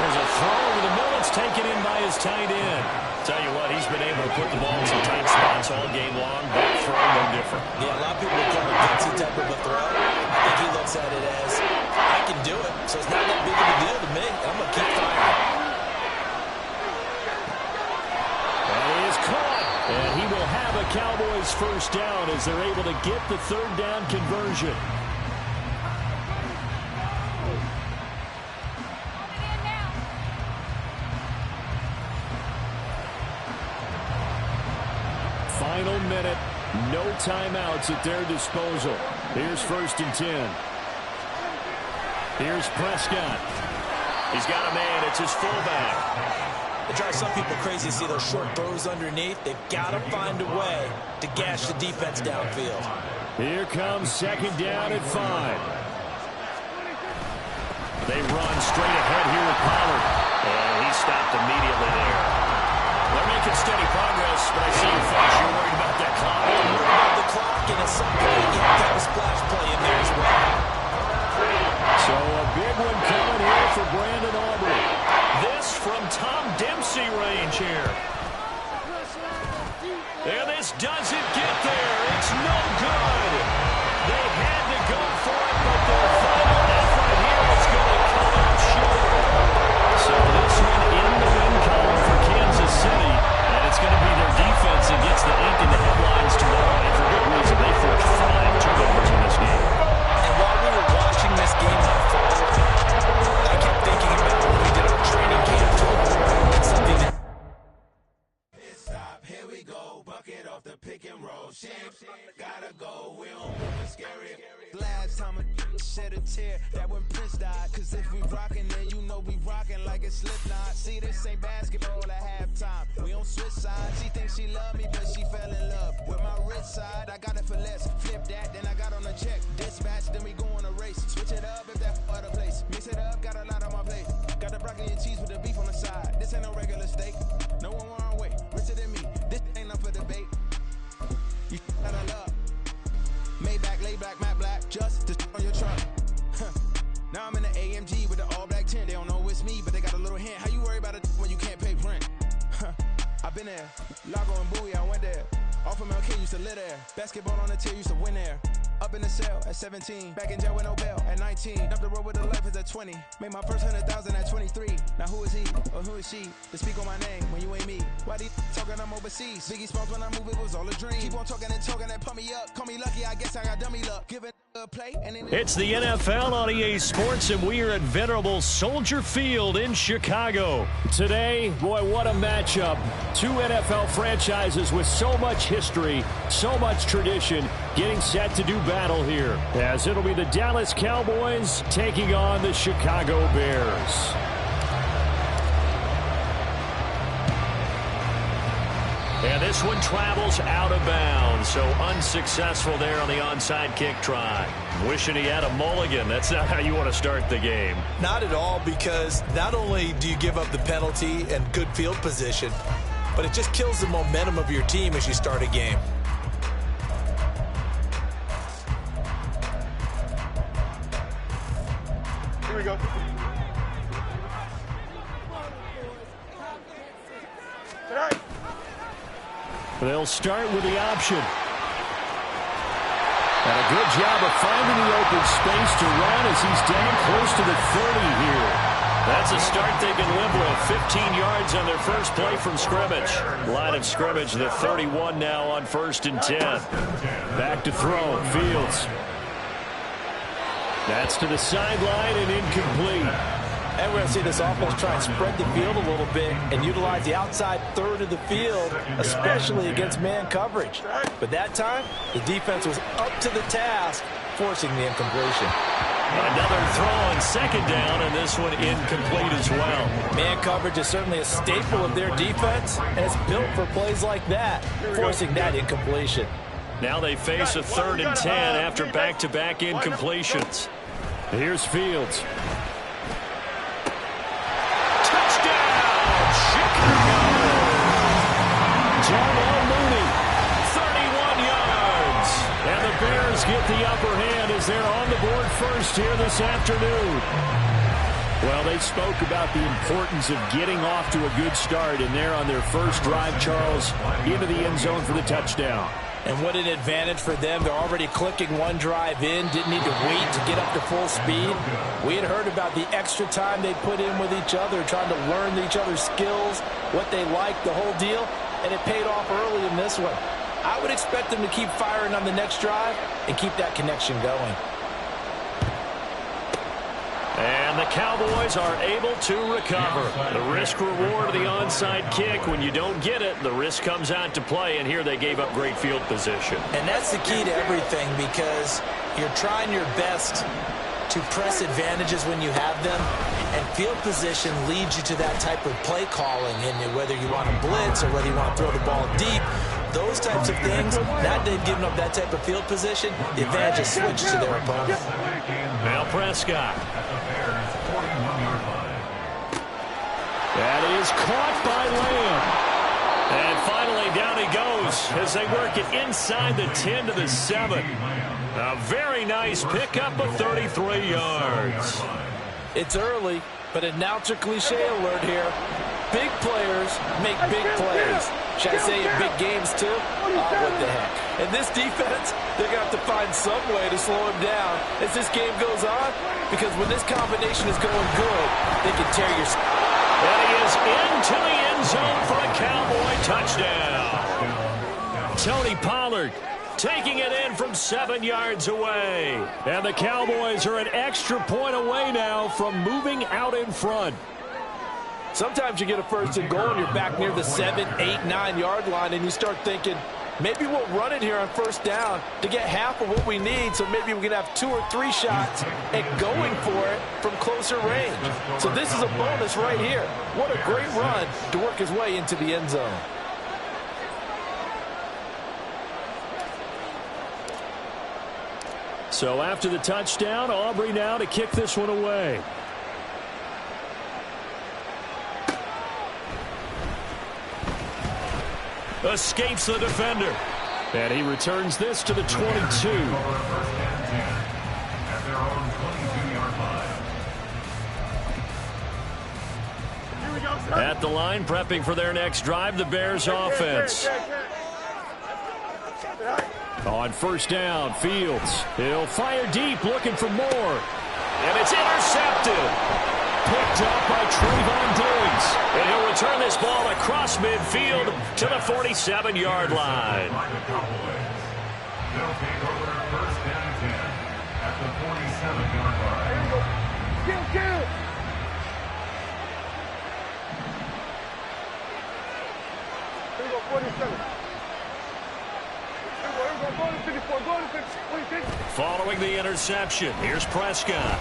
There's a throw over the middle. It's taken in by his tight end. Tell you what, he's been able to put the ball in some tight spots all game long, but throw no different. Yeah, a lot of people would call it gutsy type of a throw. I think he looks at it as, I can do it, so it's not that big of a deal to me. I'm going to keep firing. And he is caught. And he will have a Cowboys first down as they're able to get the 3rd down conversion. Final minute, no timeouts at their disposal. Here's 1st and 10. Here's Prescott. He's got a man. It's his fullback. It drives some people crazy to see those short throws underneath. They've got to find a way to gash the defense downfield. Here comes 2nd down at 5. They run straight ahead here with Pollard. And he stopped immediately there. They're making steady progress, but I see your face. You're worried about that clock. I'm worried about the clock, and at some point, you have to have a splash play in there as well. So a big one coming here for Brandon Aubrey. This from Tom Dempsey range here. And this doesn't get there. It's no good. They had to go for it, but their final effort here is going to come up short. So this one in the win column for Kansas City, and it's going to be their defense that gets the ink in the headlines tomorrow. And for good reason, they forced 5 turnovers in this game. And while we were watching this game unfold, I kept thinking about what we did on training camp to avoid something that... Stop, here we go, bucket off the pick and roll. Shit, gotta go, we don't move it scary. Last time a shed a tear, that when Prince died. Cause if we rockin', then you know we rockin' like a Slipknot. See, this ain't basketball at halftime. We don't switch sides. She thinks she love me, but she fell in love with my rich side. I got it for less. Flip that, then I got on a check. Dispatch, then we go on a race. Switch it up if that other place. Mix it up, got a lot on my plate. Got the broccoli and cheese with the beef on the side. This ain't no regular steak. No one wrong way. Richer than me. This ain't up for debate. You out of love. Maybach, lay black, matte black, just to on your truck. Now I'm in the AMG with the all black tint. They don't know it's me, but they got a little hint. How you worry about it when you can't pay rent? I've been there. Lago and Bowie, I went there. Off of MLK, used to live there. Basketball on the tier, used to win there. Up in the cell at 17. Back in jail with no bail at 19. Up the road with the life is at 20. Made my first 100,000 at 23. Now who is he or who is she to speak on my name when you ain't me? Why they talking I'm overseas? Biggie Smalls when I move it was all a dream. Keep on talking and pump me up. Call me lucky, I guess I got dummy luck. Give it a play and then... It's the NFL on EA Sports, and we are at venerable Soldier Field in Chicago. Today, boy, what a matchup. 2 NFL franchises with so much history, so much tradition, getting set to do battle here, as it'll be the Dallas Cowboys taking on the Chicago Bears. And this one travels out of bounds, so unsuccessful there on the onside kick try. Wishing he had a mulligan. That's not how you want to start the game. Not at all, because not only do you give up the penalty and good field position, but it just kills the momentum of your team as you start a game. Here we go. They'll start with the option. And a good job of finding the open space to run as he's down close to the 30 here. That's a start they can live with. 15 yards on their first play from scrimmage. Line of scrimmage, the 31 now on 1st and 10. Back to throw, Fields. That's to the sideline and incomplete. And we're going to see this offense try and spread the field a little bit and utilize the outside third of the field, especially against man coverage. But that time, the defense was up to the task, forcing the incompletion. Another throw on second down, and this one incomplete as well. Man coverage is certainly a staple of their defense, and it's built for plays like that, forcing that incompletion. Now they face a 3rd and 10 after back-to-back incompletions. Here's Fields. Darnell Mooney, 31 yards. And the Bears get the upper hand as they're on the board first here this afternoon. Well, they spoke about the importance of getting off to a good start, and they're on their first drive, Charles, into the end zone for the touchdown. And what an advantage for them. They're already clicking one drive in, didn't need to wait to get up to full speed. We had heard about the extra time they put in with each other, trying to learn each other's skills, what they like, the whole deal, and it paid off early in this one. I would expect them to keep firing on the next drive and keep that connection going. And the Cowboys are able to recover. The risk-reward of the onside kick. When you don't get it, the risk comes out to play, and here they gave up great field position. And that's the key to everything, because you're trying your best to press advantages when you have them, and field position leads you to that type of play calling, and whether you want to blitz or whether you want to throw the ball deep, those types of things. Now they've given up that type of field position, the advantage is switched to their opponent. Now Prescott. That is caught by Lamb. And finally down he goes as they work it inside the 10 to the 7. A very nice pickup of 33 yards. It's early, but announcer cliche alert here. Big players make big plays. Should I say in big games too? What the heck. And this defense, they're going to have to find some way to slow him down as this game goes on, because when this combination is going good, they can tear your... And he is into the end zone for a Cowboy touchdown. Tony Pollard taking it in from 7 yards away. And the Cowboys are an extra point away now from moving out in front. Sometimes you get a first and goal and you're back near the 7, 8, 9 yard line, and you start thinking, maybe we'll run it here on first down to get half of what we need, so maybe we can have 2 or 3 shots at going for it from closer range. So this is a bonus right here. What a great run to work his way into the end zone. So after the touchdown, Aubrey now to kick this one away. Escapes the defender. And he returns this to the 22. At the line, prepping for their next drive, the Bears offense. On first down, Fields. He'll fire deep, looking for more. And it's intercepted. Picked up by Trayvon Diggs. And he'll return this ball across midfield to the 47-yard line. They'll take over first down and 10 at the 47-yard line. Kill! Here we go, 47. Go to 54. Following the interception, here's Prescott.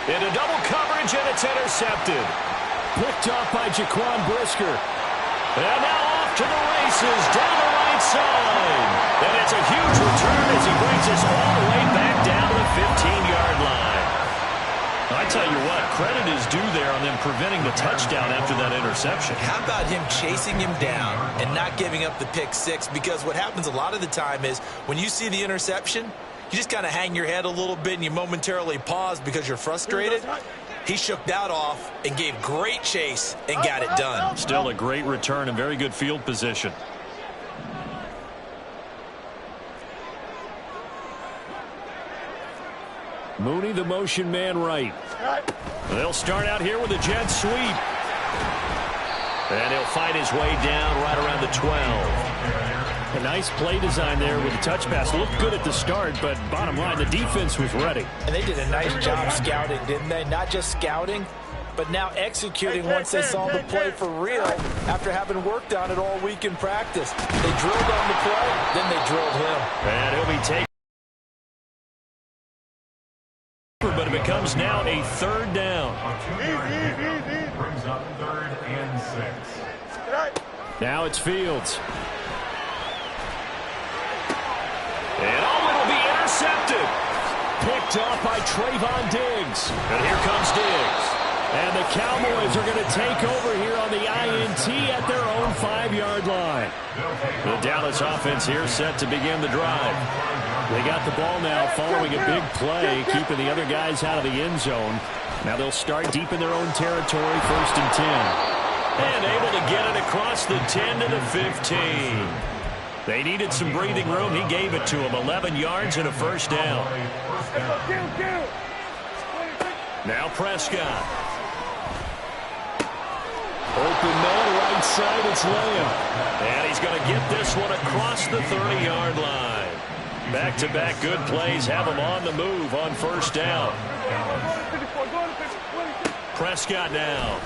Into double coverage, and it's intercepted. Picked up by Jaquan Brisker. And now off to the races down the right side. And it's a huge return as he brings us all the way back down to the 15-yard line. I tell you what, credit is due there on them preventing the touchdown after that interception. How about him chasing him down and not giving up the pick six? Because what happens a lot of the time is when you see the interception, you just kind of hang your head a little bit and you momentarily pause because you're frustrated. He shook that off and gave great chase and got it done. Still a great return and very good field position. Mooney, the motion man right. They'll start out here with a jet sweep. And he'll fight his way down right around the 12. A nice play design there with the touch pass. Looked good at the start, but bottom line, the defense was ready. And they did a nice job scouting, didn't they? Not just scouting, but now executing once they saw the play for real after having worked on it all week in practice. They drilled on the play, then they drilled him. And he'll be taken. But it becomes now a third down. Brings up 3rd and 6. Now it's Fields. And it'll be intercepted. Picked off by Trayvon Diggs. And here comes Diggs. And the Cowboys are going to take over here on the INT at their own 5-yard line. The Dallas offense here set to begin the drive. They got the ball now following a big play, keeping the other guys out of the end zone. Now they'll start deep in their own territory, 1st and 10. And able to get it across the 10 to the 15. They needed some breathing room. He gave it to them. 11 yards and a first down. Now Prescott. Open man, right side, it's Lamb. And he's going to get this one across the 30-yard line. Back-to-back good plays have him on the move on 1st down. Prescott now.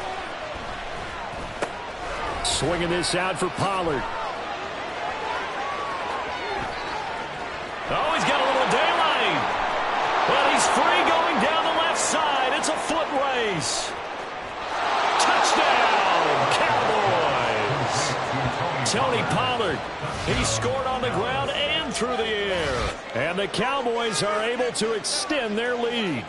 Swinging this out for Pollard. Oh, he's got a little daylight. But he's free going down the left side. It's a foot race. Touchdown, Cowboys. Tony Pollard. He scored on the ground and through the air. And the Cowboys are able to extend their lead.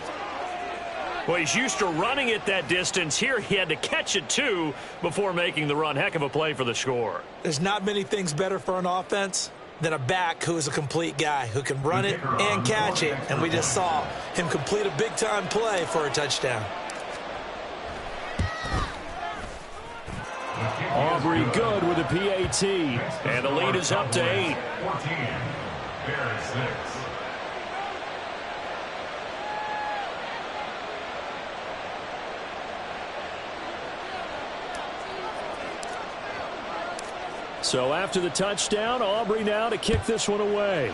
Well, he's used to running it that distance. Here he had to catch it, too, before making the run. Heck of a play for the score. There's not many things better for an offense than a back who is a complete guy who can run it and catch it. And we just saw him complete a big-time play for a touchdown. Aubrey good with a PAT. And the lead is up to 8. 14. Bears 6. So after the touchdown, Aubrey now to kick this one away.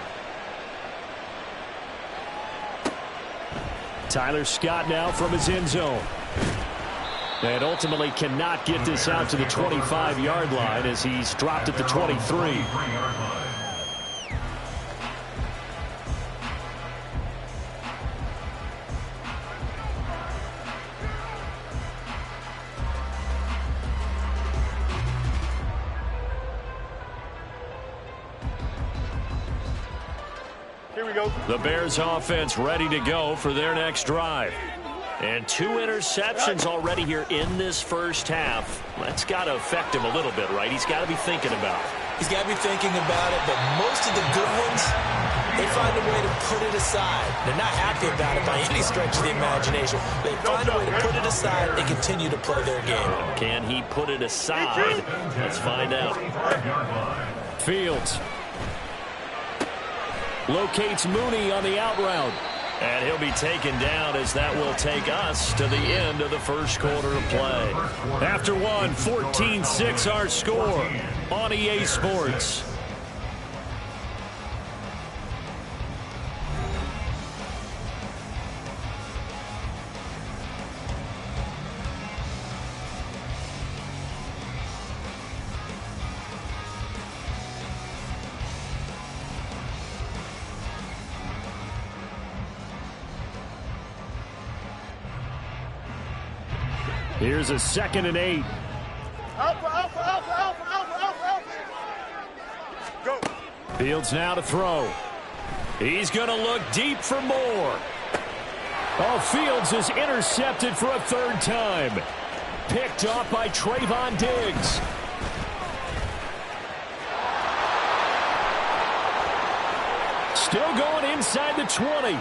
Tyler Scott now from his end zone. And ultimately cannot get this out to the 25-yard line as he's dropped at the 23. Here we go. The Bears offense ready to go for their next drive. And 2 interceptions already here in this first half. That's got to affect him a little bit, right? He's got to be thinking about it. He's got to be thinking about it, but most of the good ones, they find a way to put it aside. They're not happy about it by any stretch of the imagination. They find a way to put it aside and continue to play their game. Can he put it aside? Let's find out. Fields locates Mooney on the out route. And he'll be taken down as that will take us to the end of the first quarter of play. After one, 14-6 our score on EA Sports. Here's a 2nd and 8. Alpha, alpha, alpha, alpha, alpha, alpha, alpha. Go. Fields now to throw. He's going to look deep for more. Oh, Fields is intercepted for a 3rd time. Picked off by Trayvon Diggs. Still going inside the 20.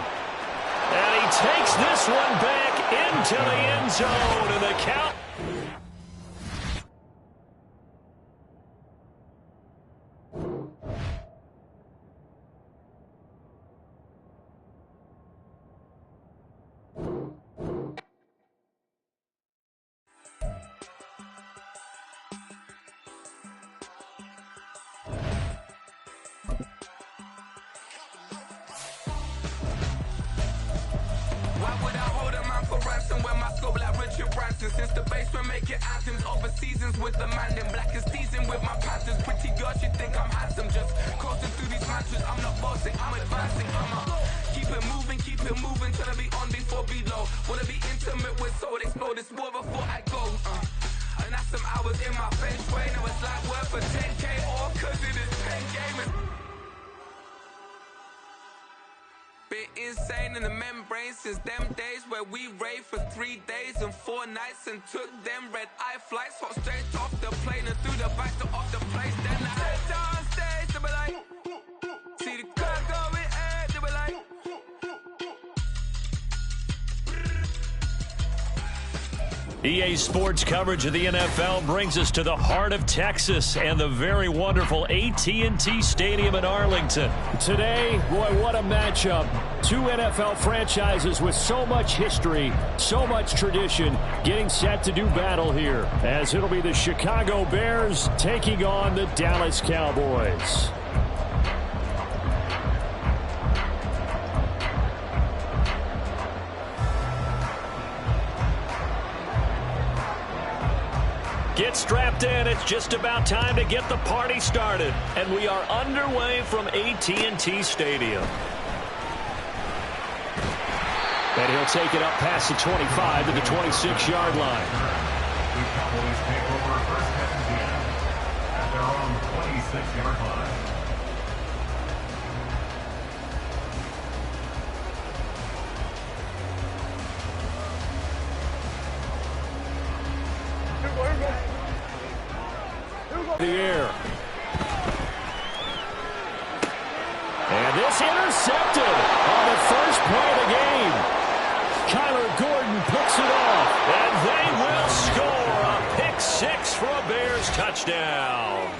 And he takes this one back into the end zone, and the count. up without holding man for ransom. When my scope like Richard Branson. Since the basement making anthems over seasons with the man. Them black is seasoned with my panthers. Pretty girls, you think I'm handsome. Just coasting through these mantras. I'm not bossing, I'm advancing. Keep it moving till I be on before below. Wanna be intimate with soul, explode this war before I go. And that's some hours in my feng shui. Now it's like worth for 10K all cause it is 10 gamers. Been insane in the membrane since them days where we raved for 3 days and 4 nights and took them red eye flights, hot straight off the plane and through the back door of the place. Then I head down stage, they be like, see the car going ahead, they be like. EA Sports coverage of the NFL brings us to the heart of Texas and the very wonderful AT&T Stadium in Arlington. Today, boy, what a matchup. Two NFL franchises with so much history, so much tradition, getting set to do battle here, as it'll be the Chicago Bears taking on the Dallas Cowboys. Get strapped in. It's just about time to get the party started. And we are underway from AT&T Stadium. And he'll take it up past the 25 to the 26-yard line. The Cowboys take over first and 10 at their own 26-yard line. The air. And this intercepted on the first play of the game. Kyler Gordon picks it off. And they will score a pick six for a Bears touchdown.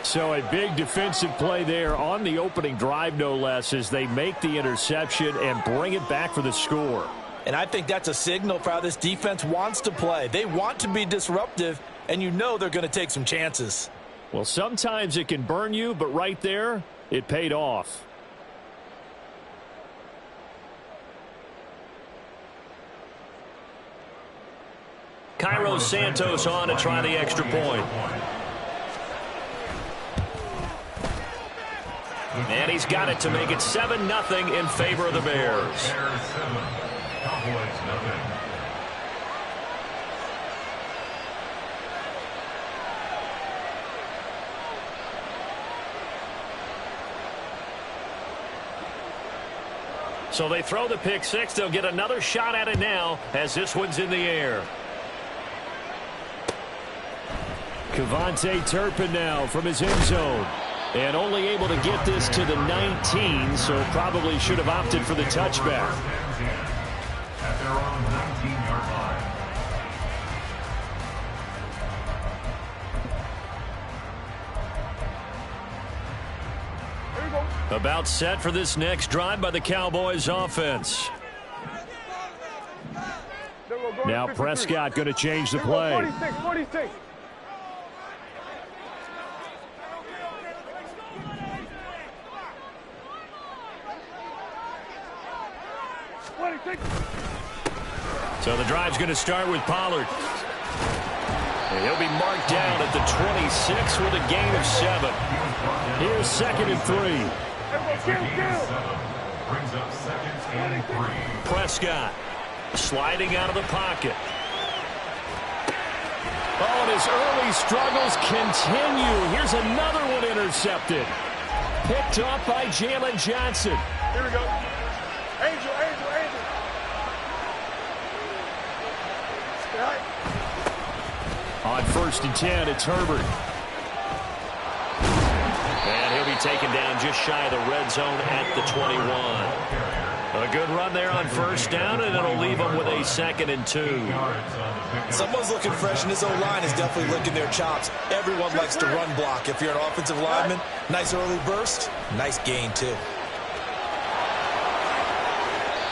So a big defensive play there on the opening drive, no less, as they make the interception and bring it back for the score. And I think that's a signal for how this defense wants to play. They want to be disruptive, and you know they're going to take some chances. Well, sometimes it can burn you, but right there, it paid off. Cairo Santos on to try the extra point. And he's got it to make it 7-0 in favor of the Bears. Bears 7, Cowboys nothing. So they throw the pick six. They'll get another shot at it now as this one's in the air. Kevontae Turpin now from his end zone. And only able to get this to the 19, so probably should have opted for the touchback. At their own 19-yard line. About set for this next drive by the Cowboys offense. Now Prescott going to change the play. 46. So the drive's going to start with Pollard. And he'll be marked down at the 26 with a gain of 7. Here's 2nd and 3. Brings up 2nd and 3. Prescott sliding out of the pocket. Oh, and his early struggles continue. Here's another one intercepted. Picked up by Jalen Johnson. Here we go. Angel. On 1st and 10, it's Herbert. And he'll be taken down just shy of the red zone at the 21. A good run there on 1st down, and it'll leave them with a 2nd and 2. Someone's looking fresh, and his O-line is definitely licking their chops. Everyone likes to run block. If you're an offensive lineman, nice early burst, nice gain, too.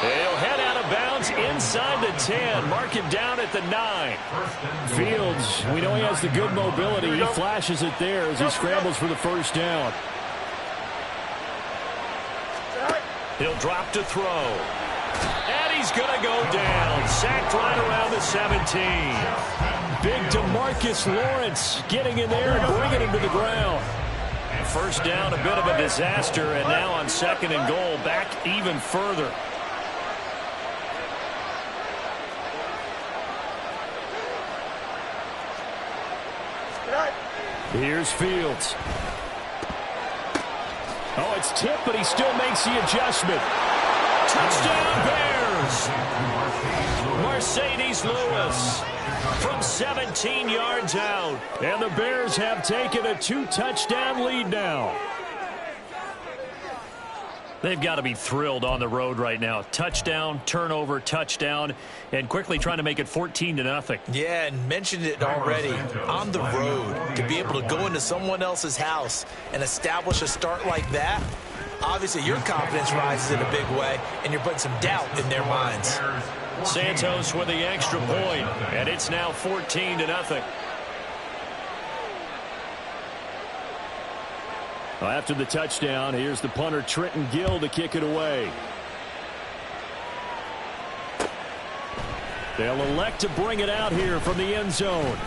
He'll head out of bounds inside the 10. Mark him down at the 9. Fields, we know he has the good mobility. He flashes it there as he scrambles for the 1st down. He'll drop to throw. And he's going to go down. Sacked right around the 17. Big DeMarcus Lawrence getting in there and bringing him to the ground. First down, a bit of a disaster, and now on 2nd and goal, back even further. Here's Fields. Oh, it's tipped, but he still makes the adjustment. Touchdown Bears! Mercedes Lewis from 17 yards out. And the Bears have taken a 2-touchdown lead now. They've got to be thrilled on the road right now. Touchdown, turnover, touchdown, and quickly trying to make it 14-0. Yeah, and mentioned it already. On the road, to be able to go into someone else's house and establish a start like that, obviously your confidence rises in a big way, and you're putting some doubt in their minds. Santos with the extra point, and it's now 14-0. Well, after the touchdown, here's the punter Trenton Gill to kick it away. They'll elect to bring it out here from the end zone.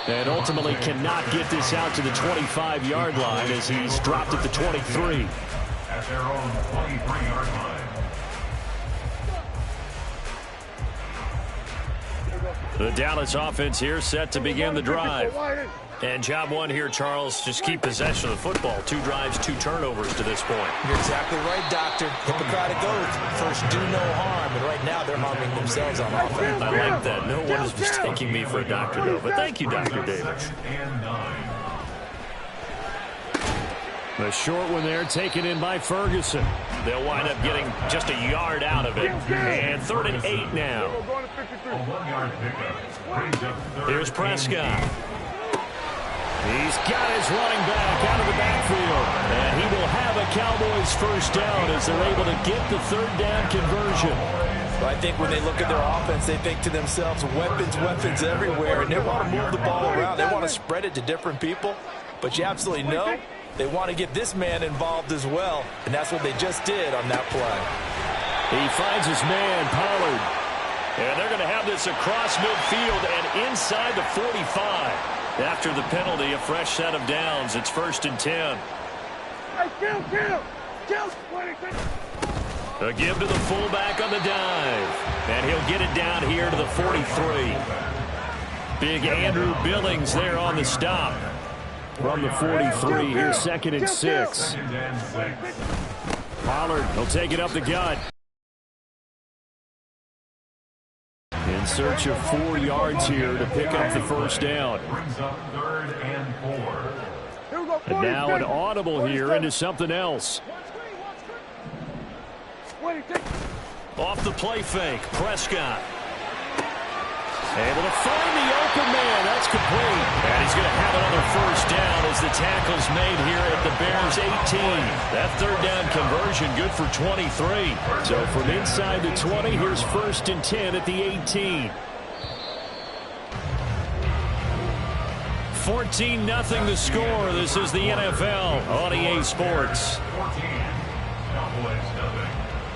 And ultimately cannot get this out to the 25-yard line as he's dropped at the 23. At their own 23-yard line. The Dallas offense here set to begin the drive. And job one here, Charles, just keep possession of the football. 2 drives, 2 turnovers to this point. You're exactly right, Doctor. Hippocratic oath. First, do no harm. And right now, they're harming themselves on offense. I like that. No one is mistaking me for a doctor, though. But thank you, Dr. Davis. The short one there taken in by Ferguson. They'll wind up getting just a yard out of it. And 3rd and 8 now. Here's Prescott. He's got his running back out of the backfield. And he will have a Cowboys first down as they're able to get the 3rd down conversion. Well, I think when they look at their offense, they think to themselves, weapons, weapons everywhere. And they want to move the ball around. They want to spread it to different people. But you absolutely know they want to get this man involved as well. And that's what they just did on that play. He finds his man, Pollard. And they're going to have this across midfield and inside the 45. After the penalty, a fresh set of downs. It's 1st and 10. A give to the fullback on the dive. And he'll get it down here to the 43. Big Andrew Billings there on the stop. From the 43, here's 2nd and 6. Pollard, he'll take it up the gut. In search of 4 yards here to pick up the first down. And now an audible here into something else. Off the play fake, Prescott. Able to find the open man. That's complete. And he's going to have another first down as the tackle's made here at the Bears 18. That 3rd down conversion good for 23. So from inside the 20, here's 1st and 10 at the 18. 14-0 the score. This is the NFL on EA Sports.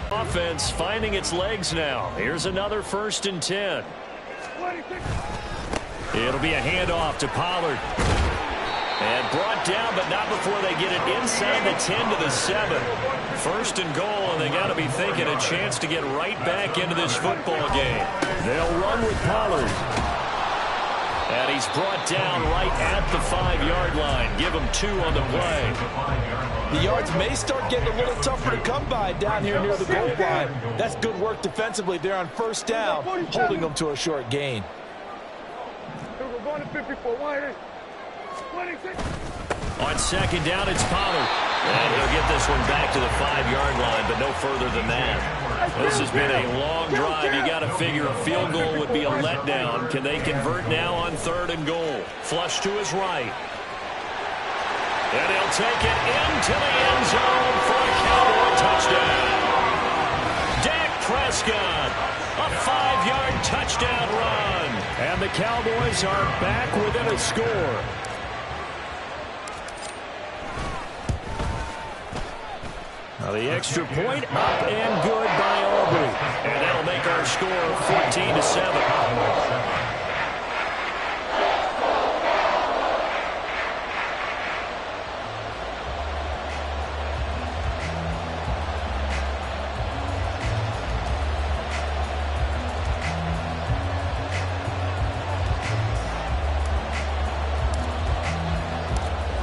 Offense finding its legs now. Here's another 1st and 10. It'll be a handoff to Pollard. And brought down, but not before they get it inside the 10 to the 7. 1st and goal, and they got to be thinking a chance to get right back into this football game. They'll run with Pollard. And he's brought down right at the 5-yard line. Give him 2 on the play. The yards may start getting a little tougher to come by down here near the goal line. That's good work defensively there on 1st down, holding them to a short gain. On 2nd down, it's Pollard. And he'll get this one back to the 5-yard line, but no further than that. This has been a long drive. You got to figure a field goal would be a letdown. Can they convert now on 3rd and goal? Flush to his right. And he'll take it into the end zone for a Cowboy touchdown. Dak Prescott, a 5-yard touchdown run. And the Cowboys are back within a score. Now the extra point up and good by Aubrey. And that'll make our score 14-7.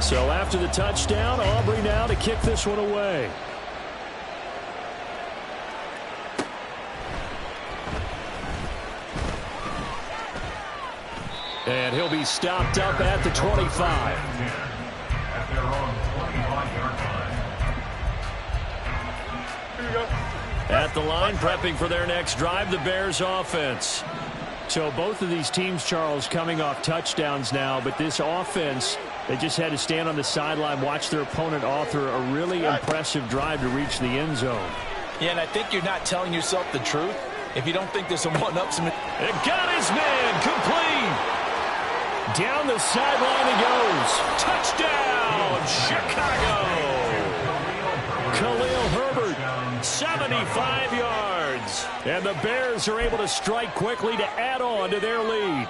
So after the touchdown, Aubrey now to kick this one away. And he'll be stopped up at the 25. At their own 25-yard line. At the line, prepping for their next drive, the Bears offense. So both of these teams, Charles, coming off touchdowns now, but this offense, they just had to stand on the sideline, watch their opponent author a really impressive drive to reach the end zone. Yeah, and I think you're not telling yourself the truth if you don't think there's some one-ups. It got his man complete. Down the sideline he goes. Touchdown, Chicago. Khalil Herbert, 75 yards. And the Bears are able to strike quickly to add on to their lead.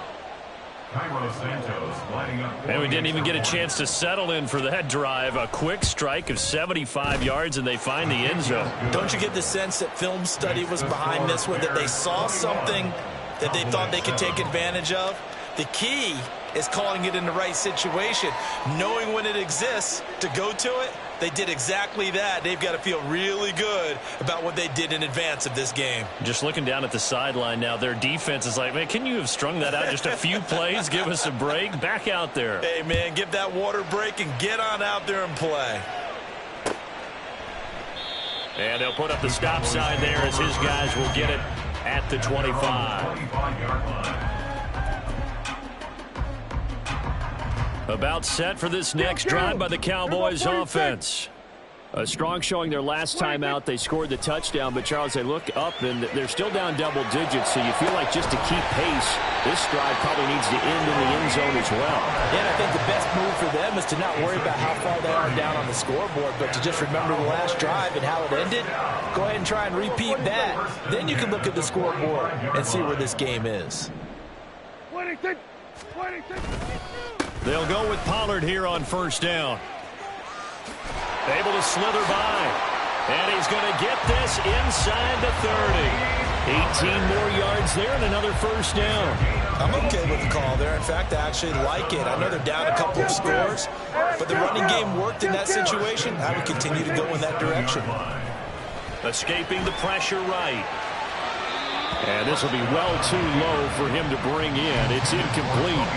And we didn't even get a chance to settle in for that drive. A quick strike of 75 yards, and they find the end zone. Don't you get the sense that film study was behind this one, that they saw something that they thought they could take advantage of? The key is calling it in the right situation, knowing when it exists to go to it. They did exactly that. They've got to feel really good about what they did in advance of this game. Just looking down at the sideline now, their defense is like, man, can you have strung that out just a few plays? Give us a break. Back out there. Hey, man, give that water break and get on out there and play. And they'll put up the stop sign there as his guys will get it at the 25. About set for this next drive by the Cowboys offense. A strong showing their last time out. They scored the touchdown, but Charles, they look up and they're still down double digits, so you feel like just to keep pace, this drive probably needs to end in the end zone as well. Yeah, and I think the best move for them is to not worry about how far they are down on the scoreboard, but to just remember the last drive and how it ended. Go ahead and try and repeat that. Then you can look at the scoreboard and see where this game is. They'll go with Pollard here on first down. Able to slither by. And he's going to get this inside the 30. 18 more yards there and another first down. I'm okay with the call there. In fact, I actually like it. I know they're down a couple of scores, but the running game worked in that situation. I would continue to go in that direction. Escaping the pressure right. And this will be well too low for him to bring in. It's incomplete.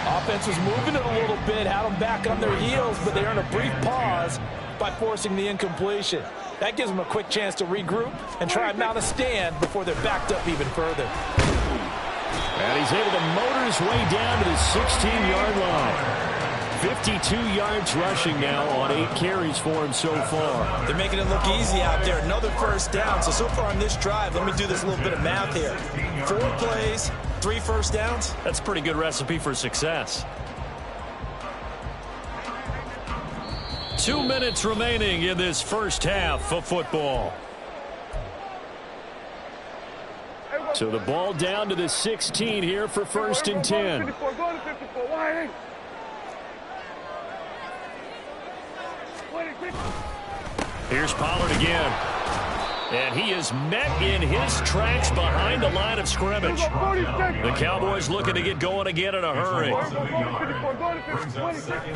Offense was moving it a little bit, had them back on their heels, but they earned a brief pause by forcing the incompletion. That gives them a quick chance to regroup and try and mount a stand before they're backed up even further. And he's able to motor his way down to the 16-yard line. 52 yards rushing now on 8 carries for him so far. They're making it look easy out there. Another first down. So far on this drive, let me do this little bit of math here. 4 plays, 3 first downs. That's a pretty good recipe for success. 2 minutes remaining in this first half of football. So the ball down to the 16 here for first and 10. Here's Pollard again. And he is met in his tracks behind the line of scrimmage. The Cowboys looking to get going again in a hurry.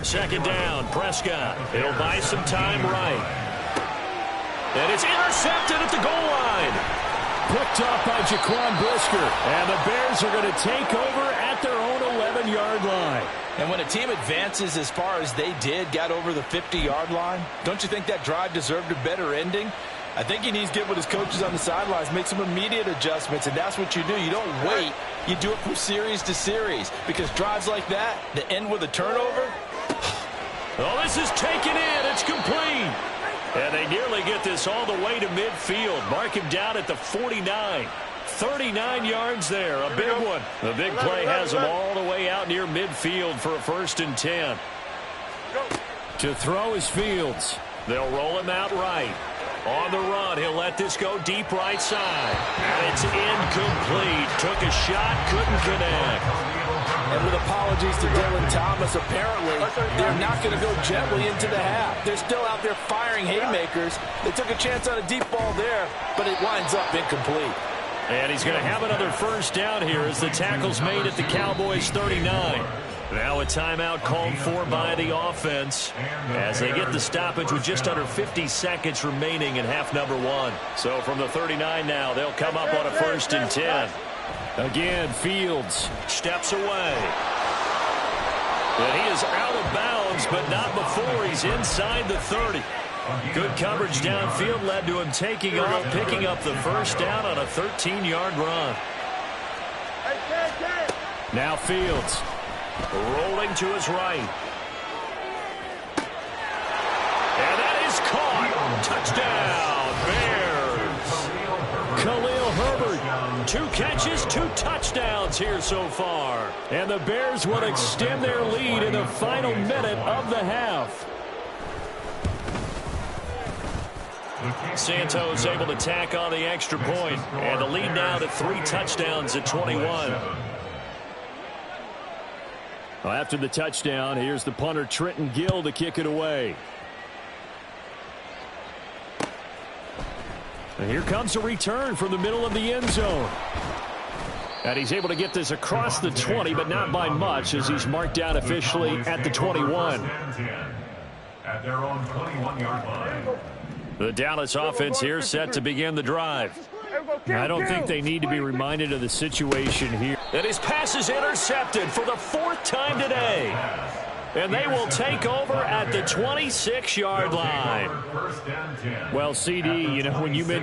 Second down, Prescott. He'll buy some time right. And it's intercepted at the goal line. Picked off by Jaquan Brisker. And the Bears are going to take over at their own 11-yard line. And when a team advances as far as they did, got over the 50-yard line, don't you think that drive deserved a better ending? I think he needs to get with his coaches on the sidelines, make some immediate adjustments, and that's what you do. You don't wait. You do it from series to series, because drives like that end with a turnover. Oh, this is taken in. It's complete. And they nearly get this all the way to midfield. Mark him down at the 49. 39 yards there, a big one. The big play has them all the way out near midfield for a first and 10. To throw is Fields. They'll roll him out right. On the run, he'll let this go deep right side. And it's incomplete. Took a shot, couldn't connect. And with apologies to Dylan Thomas, apparently they're not going to go gently into the half. They're still out there firing haymakers. They took a chance on a deep ball there, but it winds up incomplete. And he's going to have another first down here as the tackle's made at the Cowboys' 39. Now a timeout called for by the offense as they get the stoppage with just under 50 seconds remaining in half number one. So from the 39 now, they'll come up on a 1st and 10. Again, Fields Steps away. And he is out of bounds, but not before he's inside the 30. Good coverage downfield led to him taking off, picking up the first down on a 13-yard run. Now Fields. Rolling to his right. And that is caught. Touchdown, Bears. Khalil Herbert. 2 catches, 2 touchdowns here so far. And the Bears will extend their lead in the final minute of the half. Santos able to tack on the extra point. And the lead now to 3 touchdowns at 21. Well, after the touchdown, here's the punter Trenton Gill to kick it away. And here comes a return from the middle of the end zone. And he's able to get this across the 20, but not by much as he's marked down officially at the 21. At their own 21-yard line. The Dallas offense here set to begin the drive. I don't think they need to be reminded of the situation here. And his pass is intercepted for the 4th time today. And they will take over at the 26-yard line. Well, CD, you know, when you mentioned